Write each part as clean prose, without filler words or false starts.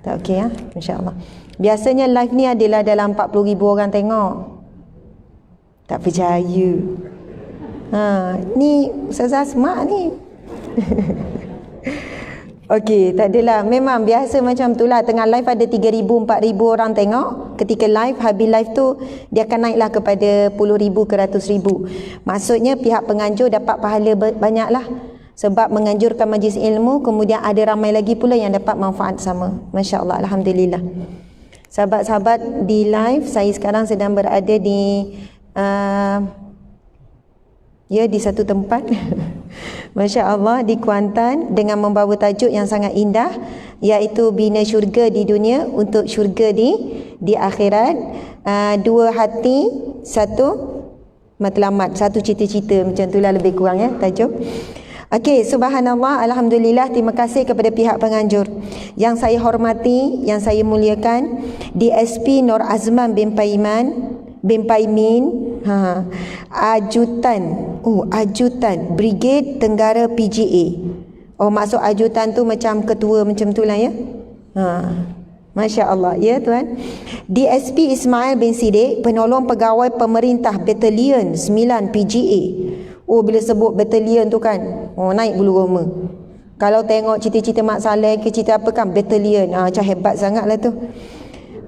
Tak okey ya, insya-Allah. Biasanya live ni adalah dalam 40,000 orang tengok. Tak percaya. Ni Ustazah Asma ni. Okey, tak adalah. Memang biasa macam tu lah. Tengah live ada 3,000, 4,000 orang tengok. Ketika live, habis live tu dia akan naiklah kepada puluh ribu ke ratus ribu. Maksudnya pihak penganjur dapat pahala banyak lah. Sebab menganjurkan majlis ilmu, kemudian ada ramai lagi pula yang dapat manfaat sama. Masya Allah, Alhamdulillah. Sahabat-sahabat di live, saya sekarang sedang berada di di satu tempat Masya Allah di Kuantan dengan membawa tajuk yang sangat indah, iaitu bina syurga di dunia untuk syurga di akhirat. Dua hati, satu matlamat, satu cita-cita, macam itulah lebih kurang ya tajuk. Okey, subhanallah, alhamdulillah, terima kasih kepada pihak penganjur yang saya hormati, yang saya muliakan, DSP Nur Azman bin Paimin, ajutan Brigade Tenggara PGA. Maksud ajutan tu macam ketua macam tu lah ya. Masya Allah ya tuan. DSP Ismail bin Siddiq, penolong pegawai pemerintah Batalion 9 PGA. Bila sebut batalion tu kan, naik bulu roma. Kalau tengok cita-cita Mak Saleh ke cita apa kan, batalion, macam hebat sangat lah tu.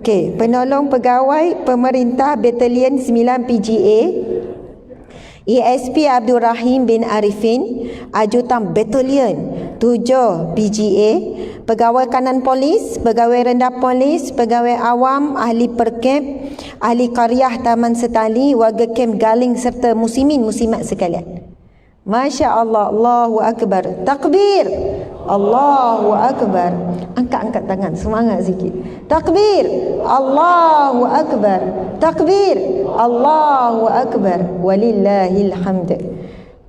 Okey, penolong pegawai pemerintah Batalion 9 PGA, ESP Abdul Rahim bin Arifin, ajutan Batalion 7 PGA, pegawai kanan polis, pegawai rendah polis, pegawai awam, ahli perkep, ahli qaryah Taman Setali, warga kem Galing serta muslimin muslimat sekalian. Masya Allah, Allahu Akbar, takbir, Allahu Akbar. Angkat tangan, semangat sikit. Takbir, Allahu Akbar, takbir, Allahu Akbar, walillahil hamd.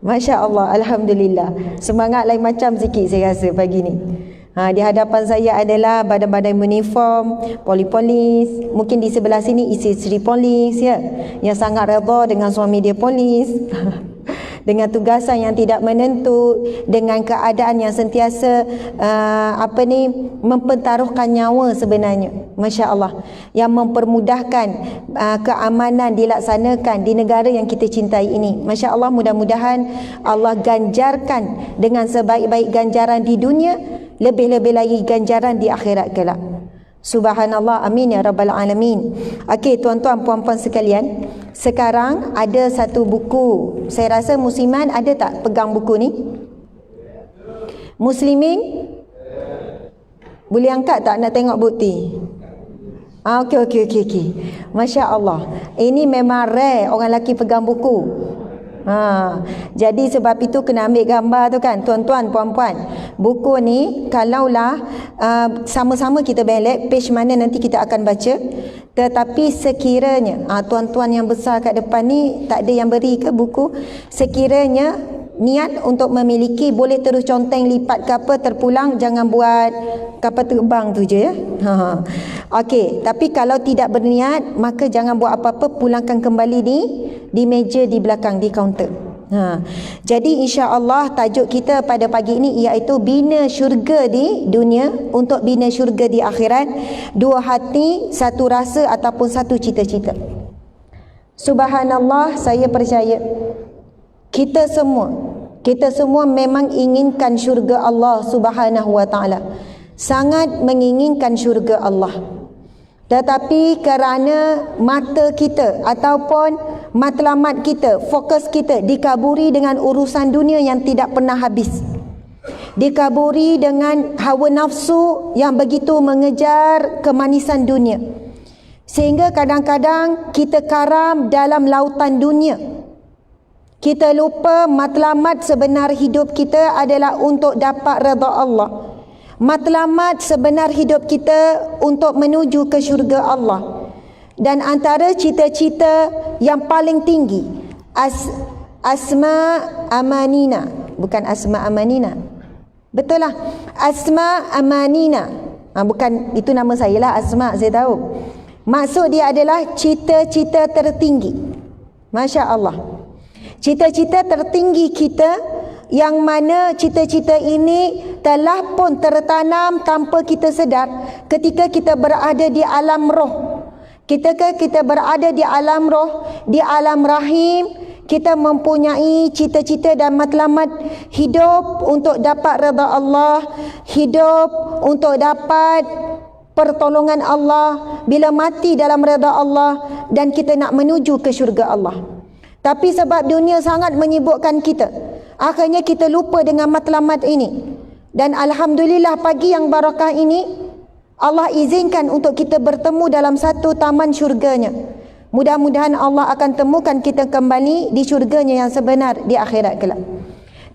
Masya Allah, alhamdulillah. Semangat lain macam sikit saya rasa pagi ni. Di hadapan saya adalah badan-badan uniform, polis, mungkin di sebelah sini isteri polis ya, yang sangat redha dengan suami dia polis. Dengan tugasan yang tidak menentu, dengan keadaan yang sentiasa mempertaruhkan nyawa sebenarnya. Masya Allah, yang mempermudahkan keamanan dilaksanakan di negara yang kita cintai ini. Masya Allah, mudah-mudahan Allah ganjarkan dengan sebaik-baik ganjaran di dunia, lebih-lebih lagi ganjaran di akhirat kelak. Subhanallah, amin ya rabbal alamin. Okey tuan-tuan puan-puan sekalian, sekarang ada satu buku. Saya rasa musliman ada tak pegang buku ni? Muslimin boleh angkat tak nak tengok bukti? Okey. Masya Allah, ini memang rare orang lelaki pegang buku. Jadi sebab itu kena ambil gambar tu kan tuan-tuan puan-puan. Buku ni kalaulah sama-sama kita belek page mana nanti kita akan baca. Tetapi sekiranya tuan-tuan yang besar kat depan ni tak ada yang beri ke buku, sekiranya niat untuk memiliki, boleh terus conteng lipat ke apa, terpulang, jangan buat kapal terbang tu je ya. Okey, tapi kalau tidak berniat maka jangan buat apa-apa, pulangkan kembali di meja di belakang di kaunter. Jadi insya-Allah tajuk kita pada pagi ini iaitu bina syurga di dunia untuk bina syurga di akhirat. Dua hati, satu rasa ataupun satu cita-cita. Subhanallah, saya percaya kita semua memang inginkan syurga Allah Subhanahu wa taala. Sangat menginginkan syurga Allah. Tetapi kerana mata kita ataupun matlamat kita, fokus kita dikaburi dengan urusan dunia yang tidak pernah habis, dikaburi dengan hawa nafsu yang begitu mengejar kemanisan dunia, sehingga kadang-kadang kita karam dalam lautan dunia. Kita lupa matlamat sebenar hidup kita adalah untuk dapat redha Allah. Matlamat sebenar hidup kita untuk menuju ke syurga Allah. Dan antara cita-cita yang paling tinggi, asma amanina, bukan asma amanina. Betul lah, asma amanina. Bukan itu nama saya lah, Asma, saya tahu. Maksud dia adalah cita-cita tertinggi. Masya Allah. Cita-cita tertinggi kita yang mana cita-cita ini telah pun tertanam tanpa kita sedar ketika kita berada di alam roh. Ketika kita berada di alam roh, di alam rahim, kita mempunyai cita-cita dan matlamat hidup untuk dapat redha Allah, hidup untuk dapat pertolongan Allah, bila mati dalam redha Allah, dan kita nak menuju ke syurga Allah. Tapi sebab dunia sangat menyibukkan kita, akhirnya kita lupa dengan matlamat ini. Dan alhamdulillah pagi yang barakah ini Allah izinkan untuk kita bertemu dalam satu taman syurganya. Mudah-mudahan Allah akan temukan kita kembali di syurganya yang sebenar di akhirat kelak.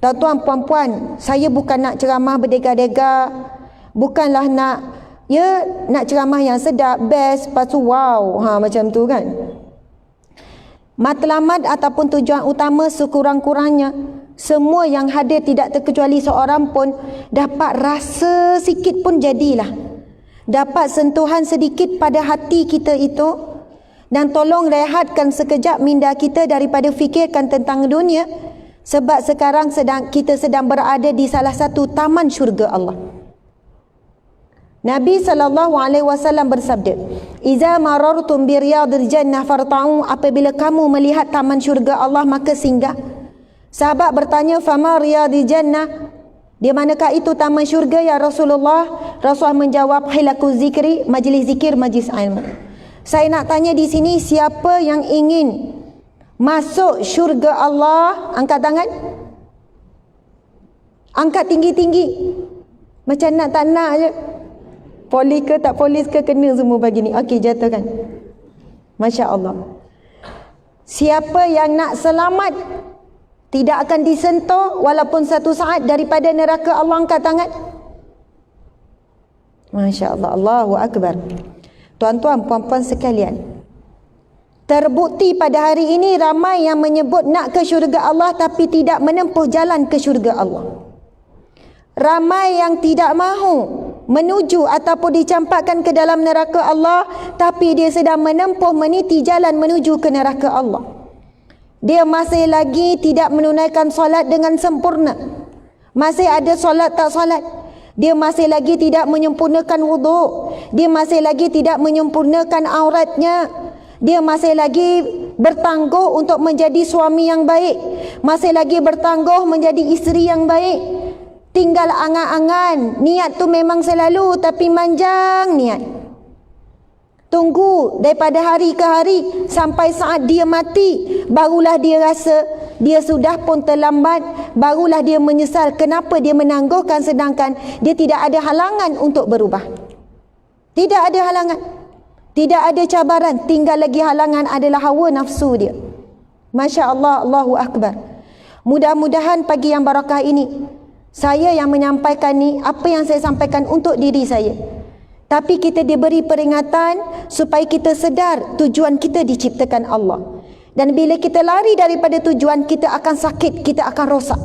Tuan-tuan, puan-puan, saya bukan nak ceramah berdega-dega, bukanlah nak ceramah yang sedap, best, lepas tu wow, macam tu kan. Matlamat ataupun tujuan utama sekurang-kurangnya semua yang hadir tidak terkecuali seorang pun dapat rasa sikit pun jadilah, dapat sentuhan sedikit pada hati kita itu, dan tolong rehatkan sekejap minda kita daripada fikirkan tentang dunia, sebab sekarang kita sedang berada di salah satu taman syurga Allah. Nabi SAW bersabda, "Iza marartum bi riyadil jannah farta'u," apabila kamu melihat taman syurga Allah maka singgah. Sahabat bertanya, "Fama riyadil jannah?" Di manakah itu taman syurga ya Rasulullah? Rasulullah menjawab, "Hilakuz zikri," majlis zikir, majlis ilmu. Saya nak tanya di sini, siapa yang ingin masuk syurga Allah? Angkat tangan. Angkat tinggi-tinggi. Macam nak tak nak je. Polis ke tak polis ke kena semua pagi ni. Okey, jatuhkan. Masya Allah. Siapa yang nak selamat, tidak akan disentuh walaupun satu saat daripada neraka Allah, angkat tangan. Masya Allah. Allahu Akbar. Tuan-tuan, puan-puan sekalian, terbukti pada hari ini ramai yang menyebut nak ke syurga Allah tapi tidak menempuh jalan ke syurga Allah. Ramai yang tidak mahu menuju ataupun dicampakkan ke dalam neraka Allah, tapi dia sedang menempuh meniti jalan menuju ke neraka Allah. Dia masih lagi tidak menunaikan solat dengan sempurna. Masih ada solat tak solat. Dia masih lagi tidak menyempurnakan wuduk. Dia masih lagi tidak menyempurnakan auratnya. Dia masih lagi bertangguh untuk menjadi suami yang baik. Masih lagi bertangguh menjadi isteri yang baik. Tinggal angan-angan. Niat tu memang selalu, tapi manjang niat. Tunggu daripada hari ke hari sampai saat dia mati, barulah dia rasa dia sudah pun terlambat. Barulah dia menyesal kenapa dia menangguhkan sedangkan dia tidak ada halangan untuk berubah. Tidak ada halangan, tidak ada cabaran. Tinggal lagi halangan adalah hawa nafsu dia. Masya Allah, Allahu Akbar. Mudah-mudahan pagi yang barakah ini, saya yang menyampaikan ni, apa yang saya sampaikan untuk diri saya. Tapi kita diberi peringatan supaya kita sedar tujuan kita diciptakan Allah. Dan bila kita lari daripada tujuan, kita akan sakit, kita akan rosak.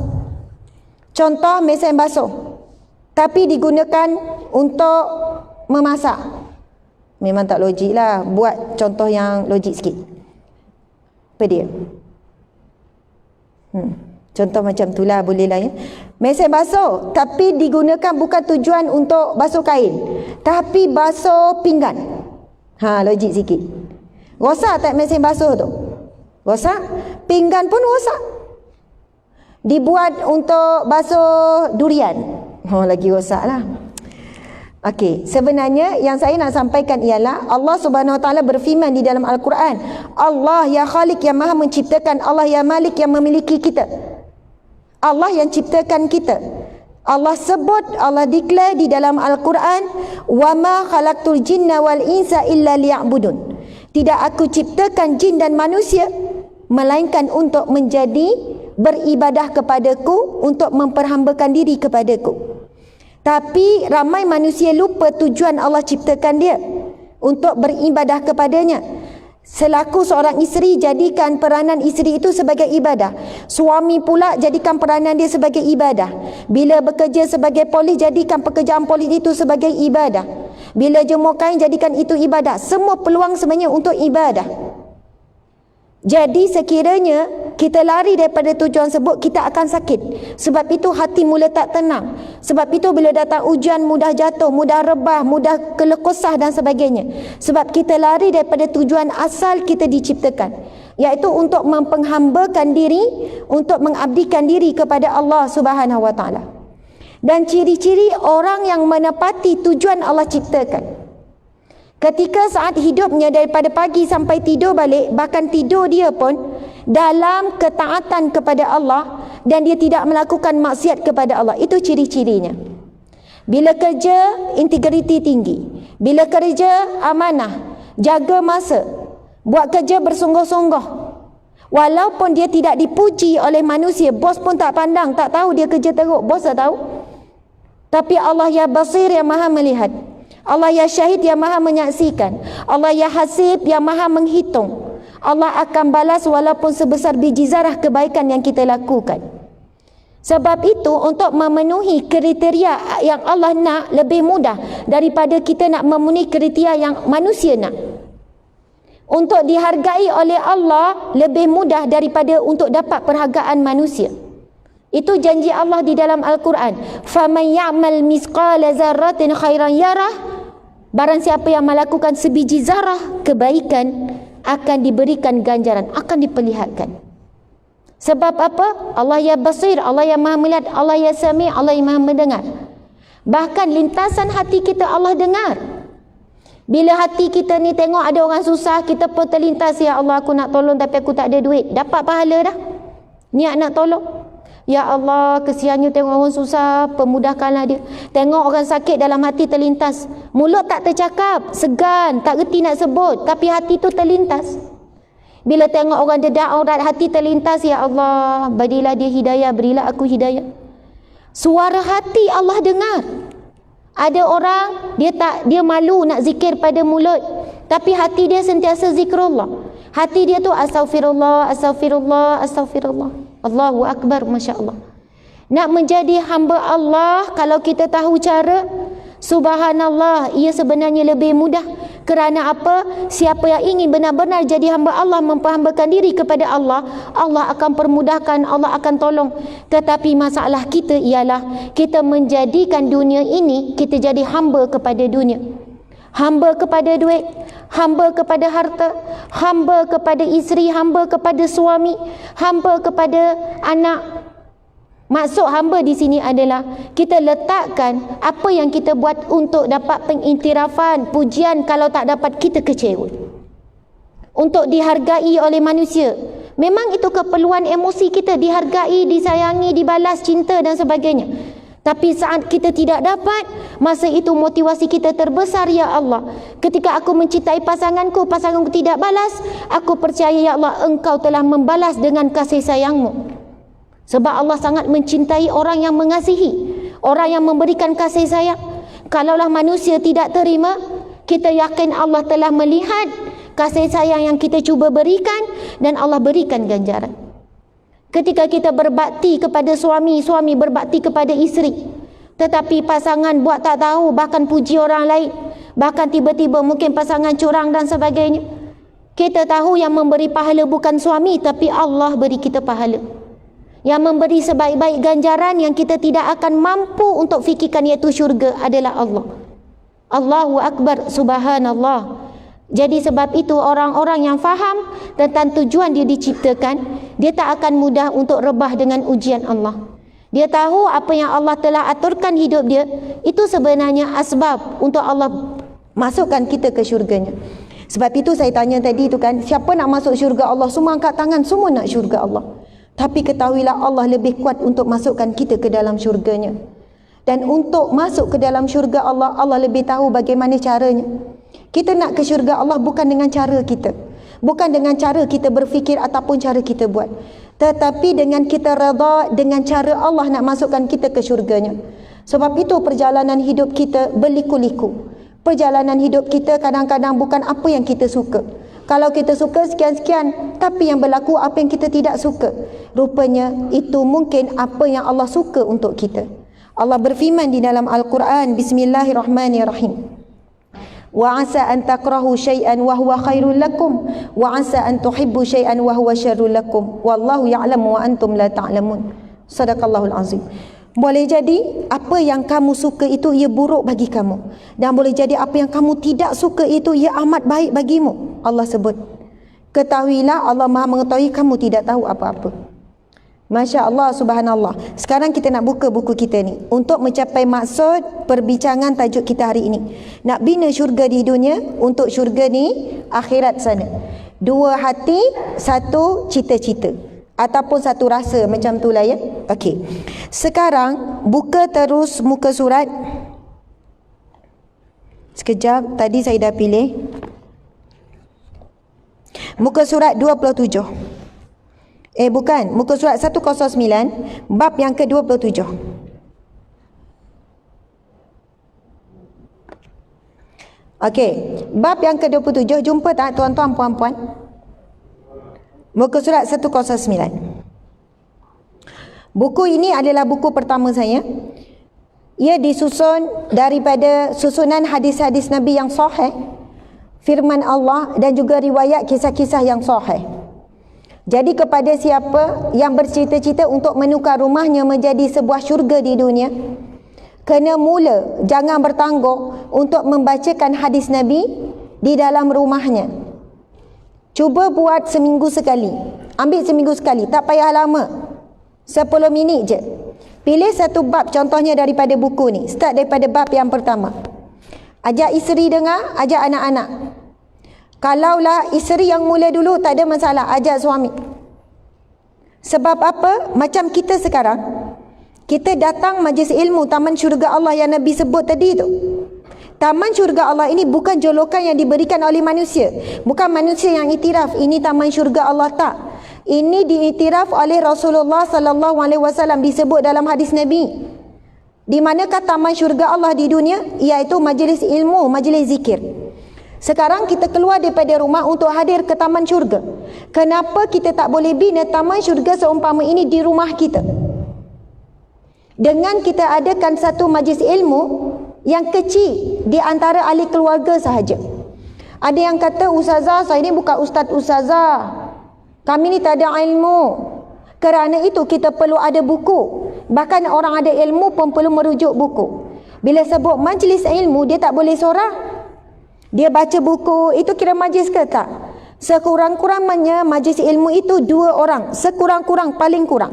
Contoh mesin basuh, tapi digunakan untuk memasak. Memang tak logik lah. Buat contoh yang logik sikit. Apa dia? Contoh macam itulah, boleh lah ya. Mesin basuh, tapi digunakan bukan tujuan untuk basuh kain, tapi basuh pinggan. Logik sikit. Rosak tak mesin basuh tu? Rosak. Pinggan pun rosak. Dibuat untuk basuh durian. Lagi rosak lah. Okey, sebenarnya yang saya nak sampaikan ialah Allah Subhanahu Wa Taala berfirman di dalam Al-Quran, Allah ya Khaliq yang Maha menciptakan, Allah ya Malik yang memiliki kita. Allah yang ciptakan kita. Allah sebut, Allah declare di dalam Al-Quran, wa ma khalaqtul jinna wal insa illa liya'budun. Tidak aku ciptakan jin dan manusia melainkan untuk menjadi beribadah kepadaku, untuk memperhambakan diri kepadaku. Tapi ramai manusia lupa tujuan Allah ciptakan dia untuk beribadah kepadanya. Selaku seorang isteri, jadikan peranan isteri itu sebagai ibadah. Suami pula jadikan peranan dia sebagai ibadah. Bila bekerja sebagai polis, jadikan pekerjaan polis itu sebagai ibadah. Bila jemur kain, jadikan itu ibadah. Semua peluang sebenarnya untuk ibadah. Jadi sekiranya kita lari daripada tujuan sebut, kita akan sakit. Sebab itu hati mula tak tenang. Sebab itu bila datang ujian mudah jatuh, mudah rebah, mudah kelekosah dan sebagainya. Sebab kita lari daripada tujuan asal kita diciptakan, iaitu untuk mempenghambakan diri, untuk mengabdikan diri kepada Allah Subhanahu Wa Taala. Dan ciri-ciri orang yang menepati tujuan Allah ciptakan, ketika saat hidupnya daripada pagi sampai tidur balik, bahkan tidur dia pun dalam ketaatan kepada Allah dan dia tidak melakukan maksiat kepada Allah. Itu ciri-cirinya. Bila kerja, integriti tinggi. Bila kerja, amanah, jaga masa, buat kerja bersungguh-sungguh. Walaupun dia tidak dipuji oleh manusia, bos pun tak pandang, tak tahu dia kerja teruk, bos tak tahu. Tapi Allah ya basir, yang maha melihat. Allah ya syahid, yang maha menyaksikan. Allah ya hasib, yang maha menghitung. Allah akan balas walaupun sebesar biji zarah kebaikan yang kita lakukan. Sebab itu untuk memenuhi kriteria yang Allah nak lebih mudah daripada kita nak memenuhi kriteria yang manusia nak. Untuk dihargai oleh Allah lebih mudah daripada untuk dapat perhargaan manusia. Itu janji Allah di dalam Al-Quran. فَمَنْ يَعْمَلْ مِثْقَالَ ذَرَّةٍ خَيْرًا يَرَهُ. Barang siapa yang melakukan sebiji zarah kebaikan, akan diberikan ganjaran, akan diperlihatkan. Sebab apa? Allah ya basir, Allah yang maha melihat, Allah ya sami', Allah yang maha mendengar. Bahkan lintasan hati kita Allah dengar. Bila hati kita ni tengok ada orang susah, kita pun terlintas, ya Allah aku nak tolong tapi aku tak ada duit. Dapat pahala dah. Niat nak tolong. Ya Allah, kesiannya tengok orang susah, pemudahkanlah dia. Tengok orang sakit, dalam hati terlintas. Mulut tak tercakap, segan, tak reti nak sebut, tapi hati tu terlintas. Bila tengok orang dedak aurat, hati terlintas, ya Allah, berilah dia hidayah, berilah aku hidayah. Suara hati Allah dengar. Ada orang dia malu nak zikir pada mulut, tapi hati dia sentiasa zikrullah. Hati dia tu astaghfirullah, astaghfirullah, astaghfirullah. Allahu Akbar, Masya Allah. Nak menjadi hamba Allah, kalau kita tahu cara, subhanallah, ia sebenarnya lebih mudah. Kerana apa? Siapa yang ingin benar-benar jadi hamba Allah, memperhambakan diri kepada Allah, Allah akan permudahkan, Allah akan tolong. Tetapi masalah kita ialah kita menjadikan dunia ini, kita jadi hamba kepada dunia. Hamba kepada duit, hamba kepada harta, hamba kepada isteri, hamba kepada suami, hamba kepada anak. Maksud hamba di sini adalah kita letakkan apa yang kita buat untuk dapat pengiktirafan, pujian. Kalau tak dapat, kita kecewa. Untuk dihargai oleh manusia. Memang itu keperluan emosi kita, dihargai, disayangi, dibalas, cinta dan sebagainya. Tapi saat kita tidak dapat, masa itu motivasi kita terbesar, ya Allah. Ketika aku mencintai pasanganku, pasanganku tidak balas, aku percaya, ya Allah, Engkau telah membalas dengan kasih sayangmu. Sebab Allah sangat mencintai orang yang mengasihi, orang yang memberikan kasih sayang. Kalaulah manusia tidak terima, kita yakin Allah telah melihat kasih sayang yang kita cuba berikan dan Allah berikan ganjaran. Ketika kita berbakti kepada suami, suami berbakti kepada isteri, tetapi pasangan buat tak tahu, bahkan puji orang lain, bahkan tiba-tiba mungkin pasangan curang dan sebagainya. Kita tahu yang memberi pahala bukan suami, tapi Allah beri kita pahala. Yang memberi sebaik-baik ganjaran yang kita tidak akan mampu untuk fikirkan, iaitu syurga, adalah Allah. Allahu Akbar, subhanallah. Jadi sebab itu orang-orang yang faham tentang tujuan dia diciptakan, dia tak akan mudah untuk rebah dengan ujian Allah. Dia tahu apa yang Allah telah aturkan hidup dia, itu sebenarnya asbab untuk Allah masukkan kita ke syurganya. Sebab itu saya tanya tadi tu kan, siapa nak masuk syurga Allah? Semua angkat tangan, semua nak syurga Allah. Tapi ketahuilah Allah lebih kuat untuk masukkan kita ke dalam syurganya. Dan untuk masuk ke dalam syurga Allah, Allah lebih tahu bagaimana caranya. Kita nak ke syurga Allah bukan dengan cara kita, bukan dengan cara kita berfikir ataupun cara kita buat, tetapi dengan kita redha dengan cara Allah nak masukkan kita ke syurganya. Sebab itu perjalanan hidup kita berliku-liku. Perjalanan hidup kita kadang-kadang bukan apa yang kita suka. Kalau kita suka sekian-sekian, tapi yang berlaku apa yang kita tidak suka, rupanya itu mungkin apa yang Allah suka untuk kita. Allah berfirman di dalam Al-Quran, Bismillahirrahmanirrahim. Wa asa an takrahu syai'an wa huwa khairul lakum wa asa an tuhibbu syai'an wa huwa syarrul lakum wallahu ya'lamu wa antum la ta'lamun. Sadaqallahul azim. Boleh jadi apa yang kamu suka itu ia buruk bagi kamu, dan boleh jadi apa yang kamu tidak suka itu ia amat baik bagimu. Allah sebut, ketahuilah Allah Maha mengetahui, kamu tidak tahu apa-apa. Masya Allah, subhanallah. Sekarang kita nak buka buku kita ni untuk mencapai maksud perbincangan tajuk kita hari ini. Nak bina syurga di dunia untuk syurga di akhirat sana. Dua hati, satu cita-cita, ataupun satu rasa, macam tu lah ya. Okey. Sekarang buka terus muka surat. Sekejap, tadi saya dah pilih. Muka surat 27. Bukan, muka surat 109, bab yang ke-27. Okey, bab yang ke-27, jumpa tak tuan-tuan puan-puan? Muka surat 109. Buku ini adalah buku pertama saya. Ia disusun daripada susunan hadis-hadis Nabi yang sahih, firman Allah dan juga riwayat kisah-kisah yang sahih. Jadi kepada siapa yang bercita-cita untuk menukar rumahnya menjadi sebuah syurga di dunia, kena mula, jangan bertangguh untuk membacakan hadis Nabi di dalam rumahnya. Cuba buat seminggu sekali. Ambil seminggu sekali, tak payah lama. 10 minit je. Pilih satu bab contohnya daripada buku ni. Start daripada bab yang pertama. Ajak isteri dengar, ajak anak-anak. Kalaulah isteri yang mula dulu, tak ada masalah, ajak suami. Sebab apa? Macam kita sekarang, kita datang majlis ilmu Taman Syurga Allah yang Nabi sebut tadi tu. Taman Syurga Allah ini bukan jolokan yang diberikan oleh manusia. Bukan manusia yang iktiraf ini Taman Syurga Allah, tak. Ini diiktiraf oleh Rasulullah sallallahu alaihi wasallam, disebut dalam hadis Nabi. Di manakah Taman Syurga Allah di dunia? Iaitu majlis ilmu, majlis zikir. Sekarang kita keluar daripada rumah untuk hadir ke Taman Syurga. Kenapa kita tak boleh bina Taman Syurga seumpama ini di rumah kita? Dengan kita adakan satu majlis ilmu yang kecil di antara ahli keluarga sahaja. Ada yang kata, ustazah, saya ni bukan ustaz ustazah, kami ni tak ada ilmu. Kerana itu kita perlu ada buku. Bahkan orang ada ilmu pun perlu merujuk buku. Bila sebut majlis ilmu, dia tak boleh seorang. Dia baca buku, itu kira majlis ke tak? Sekurang-kurangnya majlis ilmu itu 2 orang. Sekurang-kurang, paling kurang.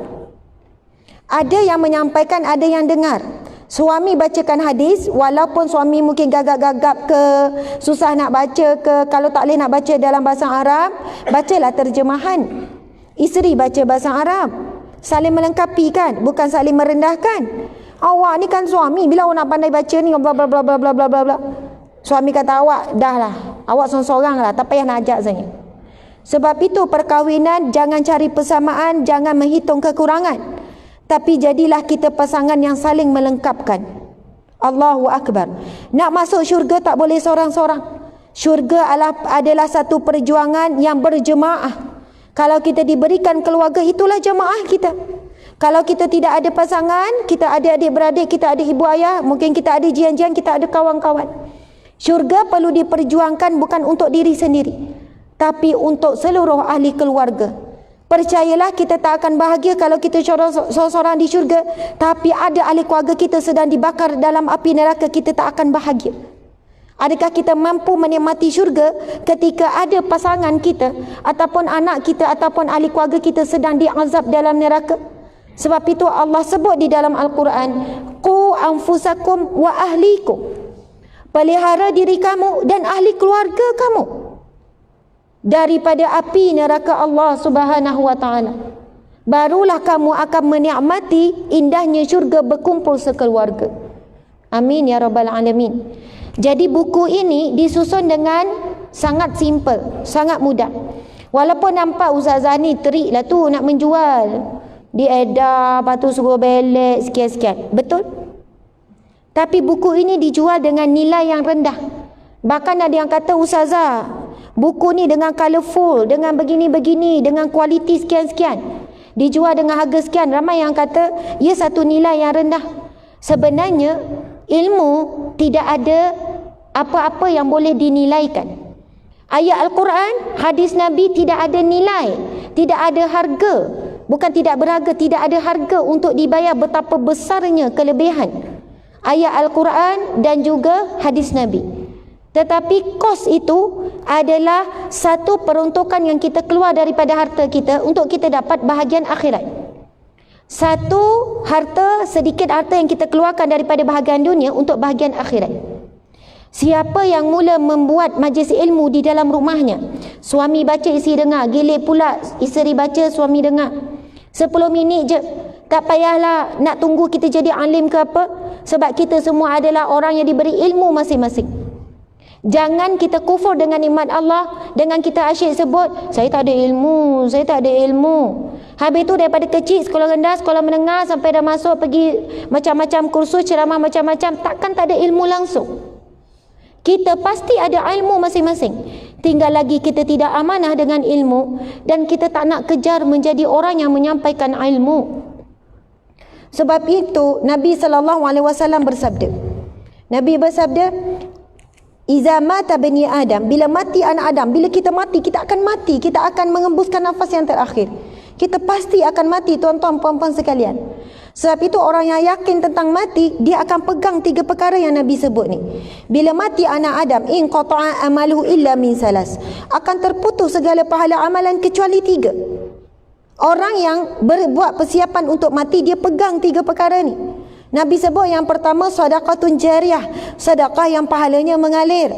Ada yang menyampaikan, ada yang dengar. Suami bacakan hadis, walaupun suami mungkin gagap-gagap ke, susah nak baca ke, kalau tak boleh nak baca dalam bahasa Arab, bacalah terjemahan. Isteri baca bahasa Arab. Saling melengkapi kan, bukan saling merendahkan. Awak ni kan suami, bila awak nak pandai baca ni bla bla bla bla bla bla bla. Suami kata, awak dah lah, awak seorang-seorang lah, tak payah nak ajak saya. Sebab itu perkahwinan jangan cari persamaan, jangan menghitung kekurangan, tapi jadilah kita pasangan yang saling melengkapkan. Allahu Akbar. Nak masuk syurga tak boleh seorang-seorang. Syurga adalah satu perjuangan yang berjemaah. Kalau kita diberikan keluarga, itulah jemaah kita. Kalau kita tidak ada pasangan, kita ada adik-beradik, kita ada ibu ayah, mungkin kita ada jian-jian, kita ada kawan-kawan. Syurga perlu diperjuangkan bukan untuk diri sendiri, tapi untuk seluruh ahli keluarga. Percayalah, kita tak akan bahagia kalau kita seorang di syurga, tapi ada ahli keluarga kita sedang dibakar dalam api neraka, kita tak akan bahagia. Adakah kita mampu menikmati syurga ketika ada pasangan kita, ataupun anak kita, ataupun ahli keluarga kita sedang diazab dalam neraka? Sebab itu Allah sebut di dalam Al-Quran, qu anfusakum wa ahlikum. Pelihara diri kamu dan ahli keluarga kamu daripada api neraka Allah Subhanahu wa taala. Barulah kamu akan menikmati indahnya syurga berkumpul sekeluarga. Amin ya rabbal alamin. Jadi buku ini disusun dengan sangat simple, sangat mudah. Walaupun nampak ustazah ni terik lah tu nak menjual, diedar, lepas tu suruh belek sekian-sekian. Betul? Tapi buku ini dijual dengan nilai yang rendah. Bahkan ada yang kata, ustazah, buku ni dengan colourful, dengan begini-begini, dengan kualiti sekian-sekian, dijual dengan harga sekian. Ramai yang kata, ia satu nilai yang rendah. Sebenarnya, ilmu tidak ada apa-apa yang boleh dinilaikan. Ayat Al-Quran, hadis Nabi tidak ada nilai, tidak ada harga. Bukan tidak berharga, tidak ada harga untuk dibayar betapa besarnya kelebihan ayat Al-Quran dan juga hadis Nabi. Tetapi kos itu adalah satu peruntukan yang kita keluar daripada harta kita untuk kita dapat bahagian akhirat. Satu harta, sedikit harta yang kita keluarkan daripada bahagian dunia untuk bahagian akhirat. Siapa yang mula membuat majlis ilmu di dalam rumahnya, suami baca, isteri dengar, gilir pula isteri baca, suami dengar, 10 minit je, tak payahlah nak tunggu kita jadi alim ke apa, sebab kita semua adalah orang yang diberi ilmu masing-masing. Jangan kita kufur dengan nikmat Allah dengan kita asyik sebut, saya tak ada ilmu, saya tak ada ilmu. Habis tu daripada kecil, sekolah rendah, sekolah menengah, sampai dah masuk pergi macam-macam kursus, ceramah macam-macam, takkan tak ada ilmu langsung. Kita pasti ada ilmu masing-masing. Tinggal lagi kita tidak amanah dengan ilmu dan kita tak nak kejar menjadi orang yang menyampaikan ilmu. Sebab itu Nabi SAW bersabda. Nabi bersabda, "Iza mata bani Adam", bila mati anak Adam, bila kita mati, kita akan mati, kita akan mengembuskan nafas yang terakhir. Kita pasti akan mati, tuan-tuan puan-puan sekalian. Sebab itu orang yang yakin tentang mati, dia akan pegang 3 perkara yang Nabi sebut ni. Bila mati anak Adam, in qata'a amaluhu illa min salas, akan terputus segala pahala amalan kecuali 3. Orang yang berbuat persiapan untuk mati, dia pegang 3 perkara ni. Nabi sebut yang pertama, sadaqatun jariyah, sedekah yang pahalanya mengalir.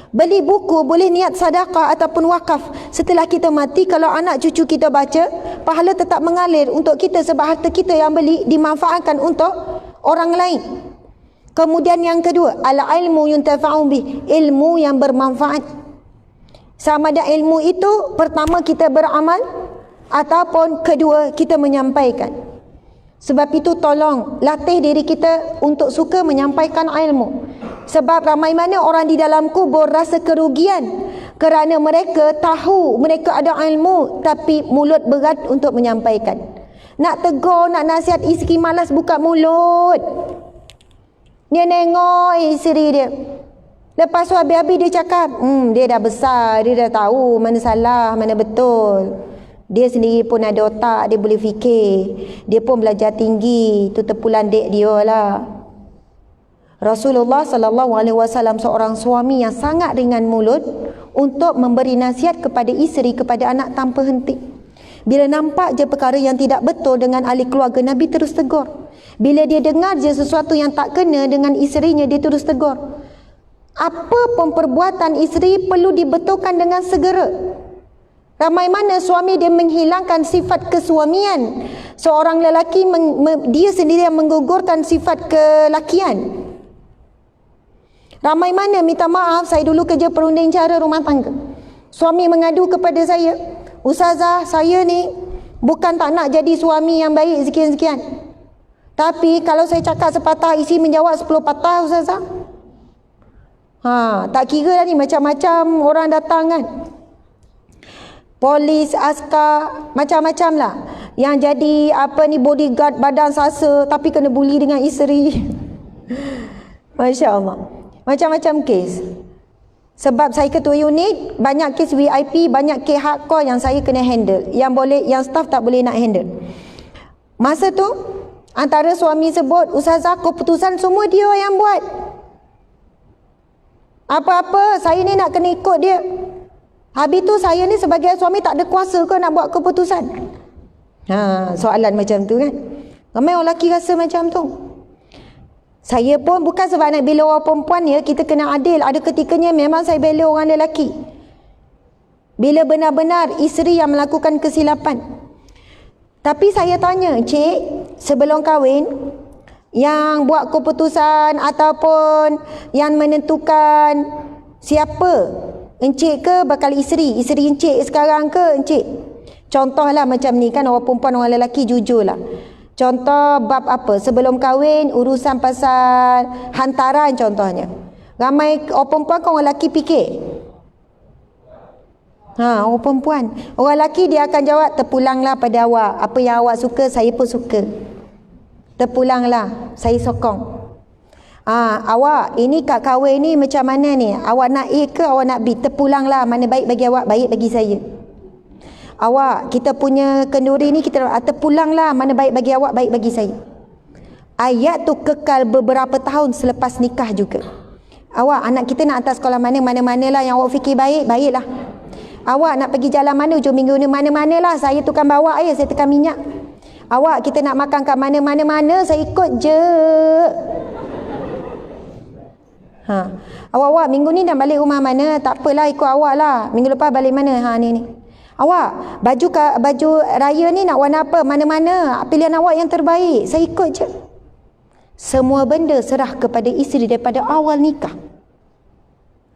Beli buku boleh niat sedekah ataupun wakaf. Setelah kita mati, kalau anak cucu kita baca, pahala tetap mengalir untuk kita sebab harta kita yang beli dimanfaatkan untuk orang lain. Kemudian yang kedua, al-ilmu yuntafa'u bih, ilmu yang bermanfaat. Sama ada ilmu itu pertama kita beramal ataupun kedua kita menyampaikan. Sebab itu tolong latih diri kita untuk suka menyampaikan ilmu. Sebab ramai mana orang di dalam kubur rasa kerugian kerana mereka tahu mereka ada ilmu tapi mulut berat untuk menyampaikan. Nak tegur, nak nasihat isteri, malas buka mulut. Dia nengok isteri dia. Lepas tu habis-habis dia cakap, dia dah besar, dia dah tahu mana salah, mana betul. Dia sendiri pun ada otak, dia boleh fikir. Dia pun belajar tinggi, tu tepulan dek dia lah. Rasulullah SAW seorang suami yang sangat ringan mulut untuk memberi nasihat kepada isteri, kepada anak tanpa henti. Bila nampak je perkara yang tidak betul dengan ahli keluarga, Nabi terus tegur. Bila dia dengar je sesuatu yang tak kena dengan isterinya, dia terus tegur. Apa pun perbuatan isteri perlu dibetulkan dengan segera. Ramai mana suami dia menghilangkan sifat kesuamian. Seorang lelaki dia sendiri yang menggugurkan sifat kelakian. Ramai mana minta maaf, saya dulu kerja perunding cara rumah tangga. Suami mengadu kepada saya, "Ustazah, saya ni bukan tak nak jadi suami yang baik sekian-sekian. Tapi kalau saya cakap sepatah, isi menjawab 10 patah, Ustazah." Tak kira dah ni macam-macam orang datang kan. Polis, askar, macam-macam lah. Yang jadi bodyguard badan sasa tapi kena bully dengan isteri. Masya Allah. Macam-macam kes. Sebab saya ketua unit, banyak kes VIP, banyak kes hardcore yang saya kena handle. Yang staff tak boleh nak handle. Masa tu, antara suami sebut, "Ustazah, keputusan semua dia yang buat. Apa-apa, saya ni nak kena ikut dia." Habis tu saya ni sebagai suami tak ada kuasa ke nak buat keputusan? Soalan macam tu kan. Ramai orang lelaki rasa macam tu. Saya pun bukan sebab nak bela orang perempuan ya, kita kena adil. Ada ketikanya memang saya bela orang lelaki. Bila benar-benar isteri yang melakukan kesilapan. Tapi saya tanya, "Cik, sebelum kahwin, yang buat keputusan ataupun yang menentukan siapa? Encik ke bakal isteri? Isteri encik sekarang ke encik?" Contohlah macam ni kan, orang perempuan orang lelaki jujur lah. Contoh bab apa? Sebelum kahwin, urusan pasal hantaran contohnya. Ramai orang perempuan kan orang lelaki fikir. Orang perempuan. Orang lelaki dia akan jawab, "Terpulanglah pada awak. Apa yang awak suka, saya pun suka. Terpulanglah, saya sokong." Awak ini kad kahwin ni macam mana ni? Awak nak A ke awak nak B? Terpulanglah, mana baik bagi awak, baik bagi saya. Awak, kita punya kenduri ni kita terpulanglah, mana baik bagi awak, baik bagi saya. Ayat tu kekal beberapa tahun selepas nikah juga. Awak, anak kita nak hantar sekolah mana-manalah yang awak fikir baik, baiklah. Awak nak pergi jalan mana hujung minggu ni, mana-manalah, saya tukang bawa saya tekan minyak. Awak, kita nak makan kat mana-mana, saya ikut je. Awak minggu ni dah balik rumah mana? Tak apalah, ikut awak lah. Minggu lepas balik mana? Ni. Awak, baju raya ni nak warna apa? Mana-mana, pilihan awak yang terbaik, saya ikut je. Semua benda serah kepada isteri daripada awal nikah.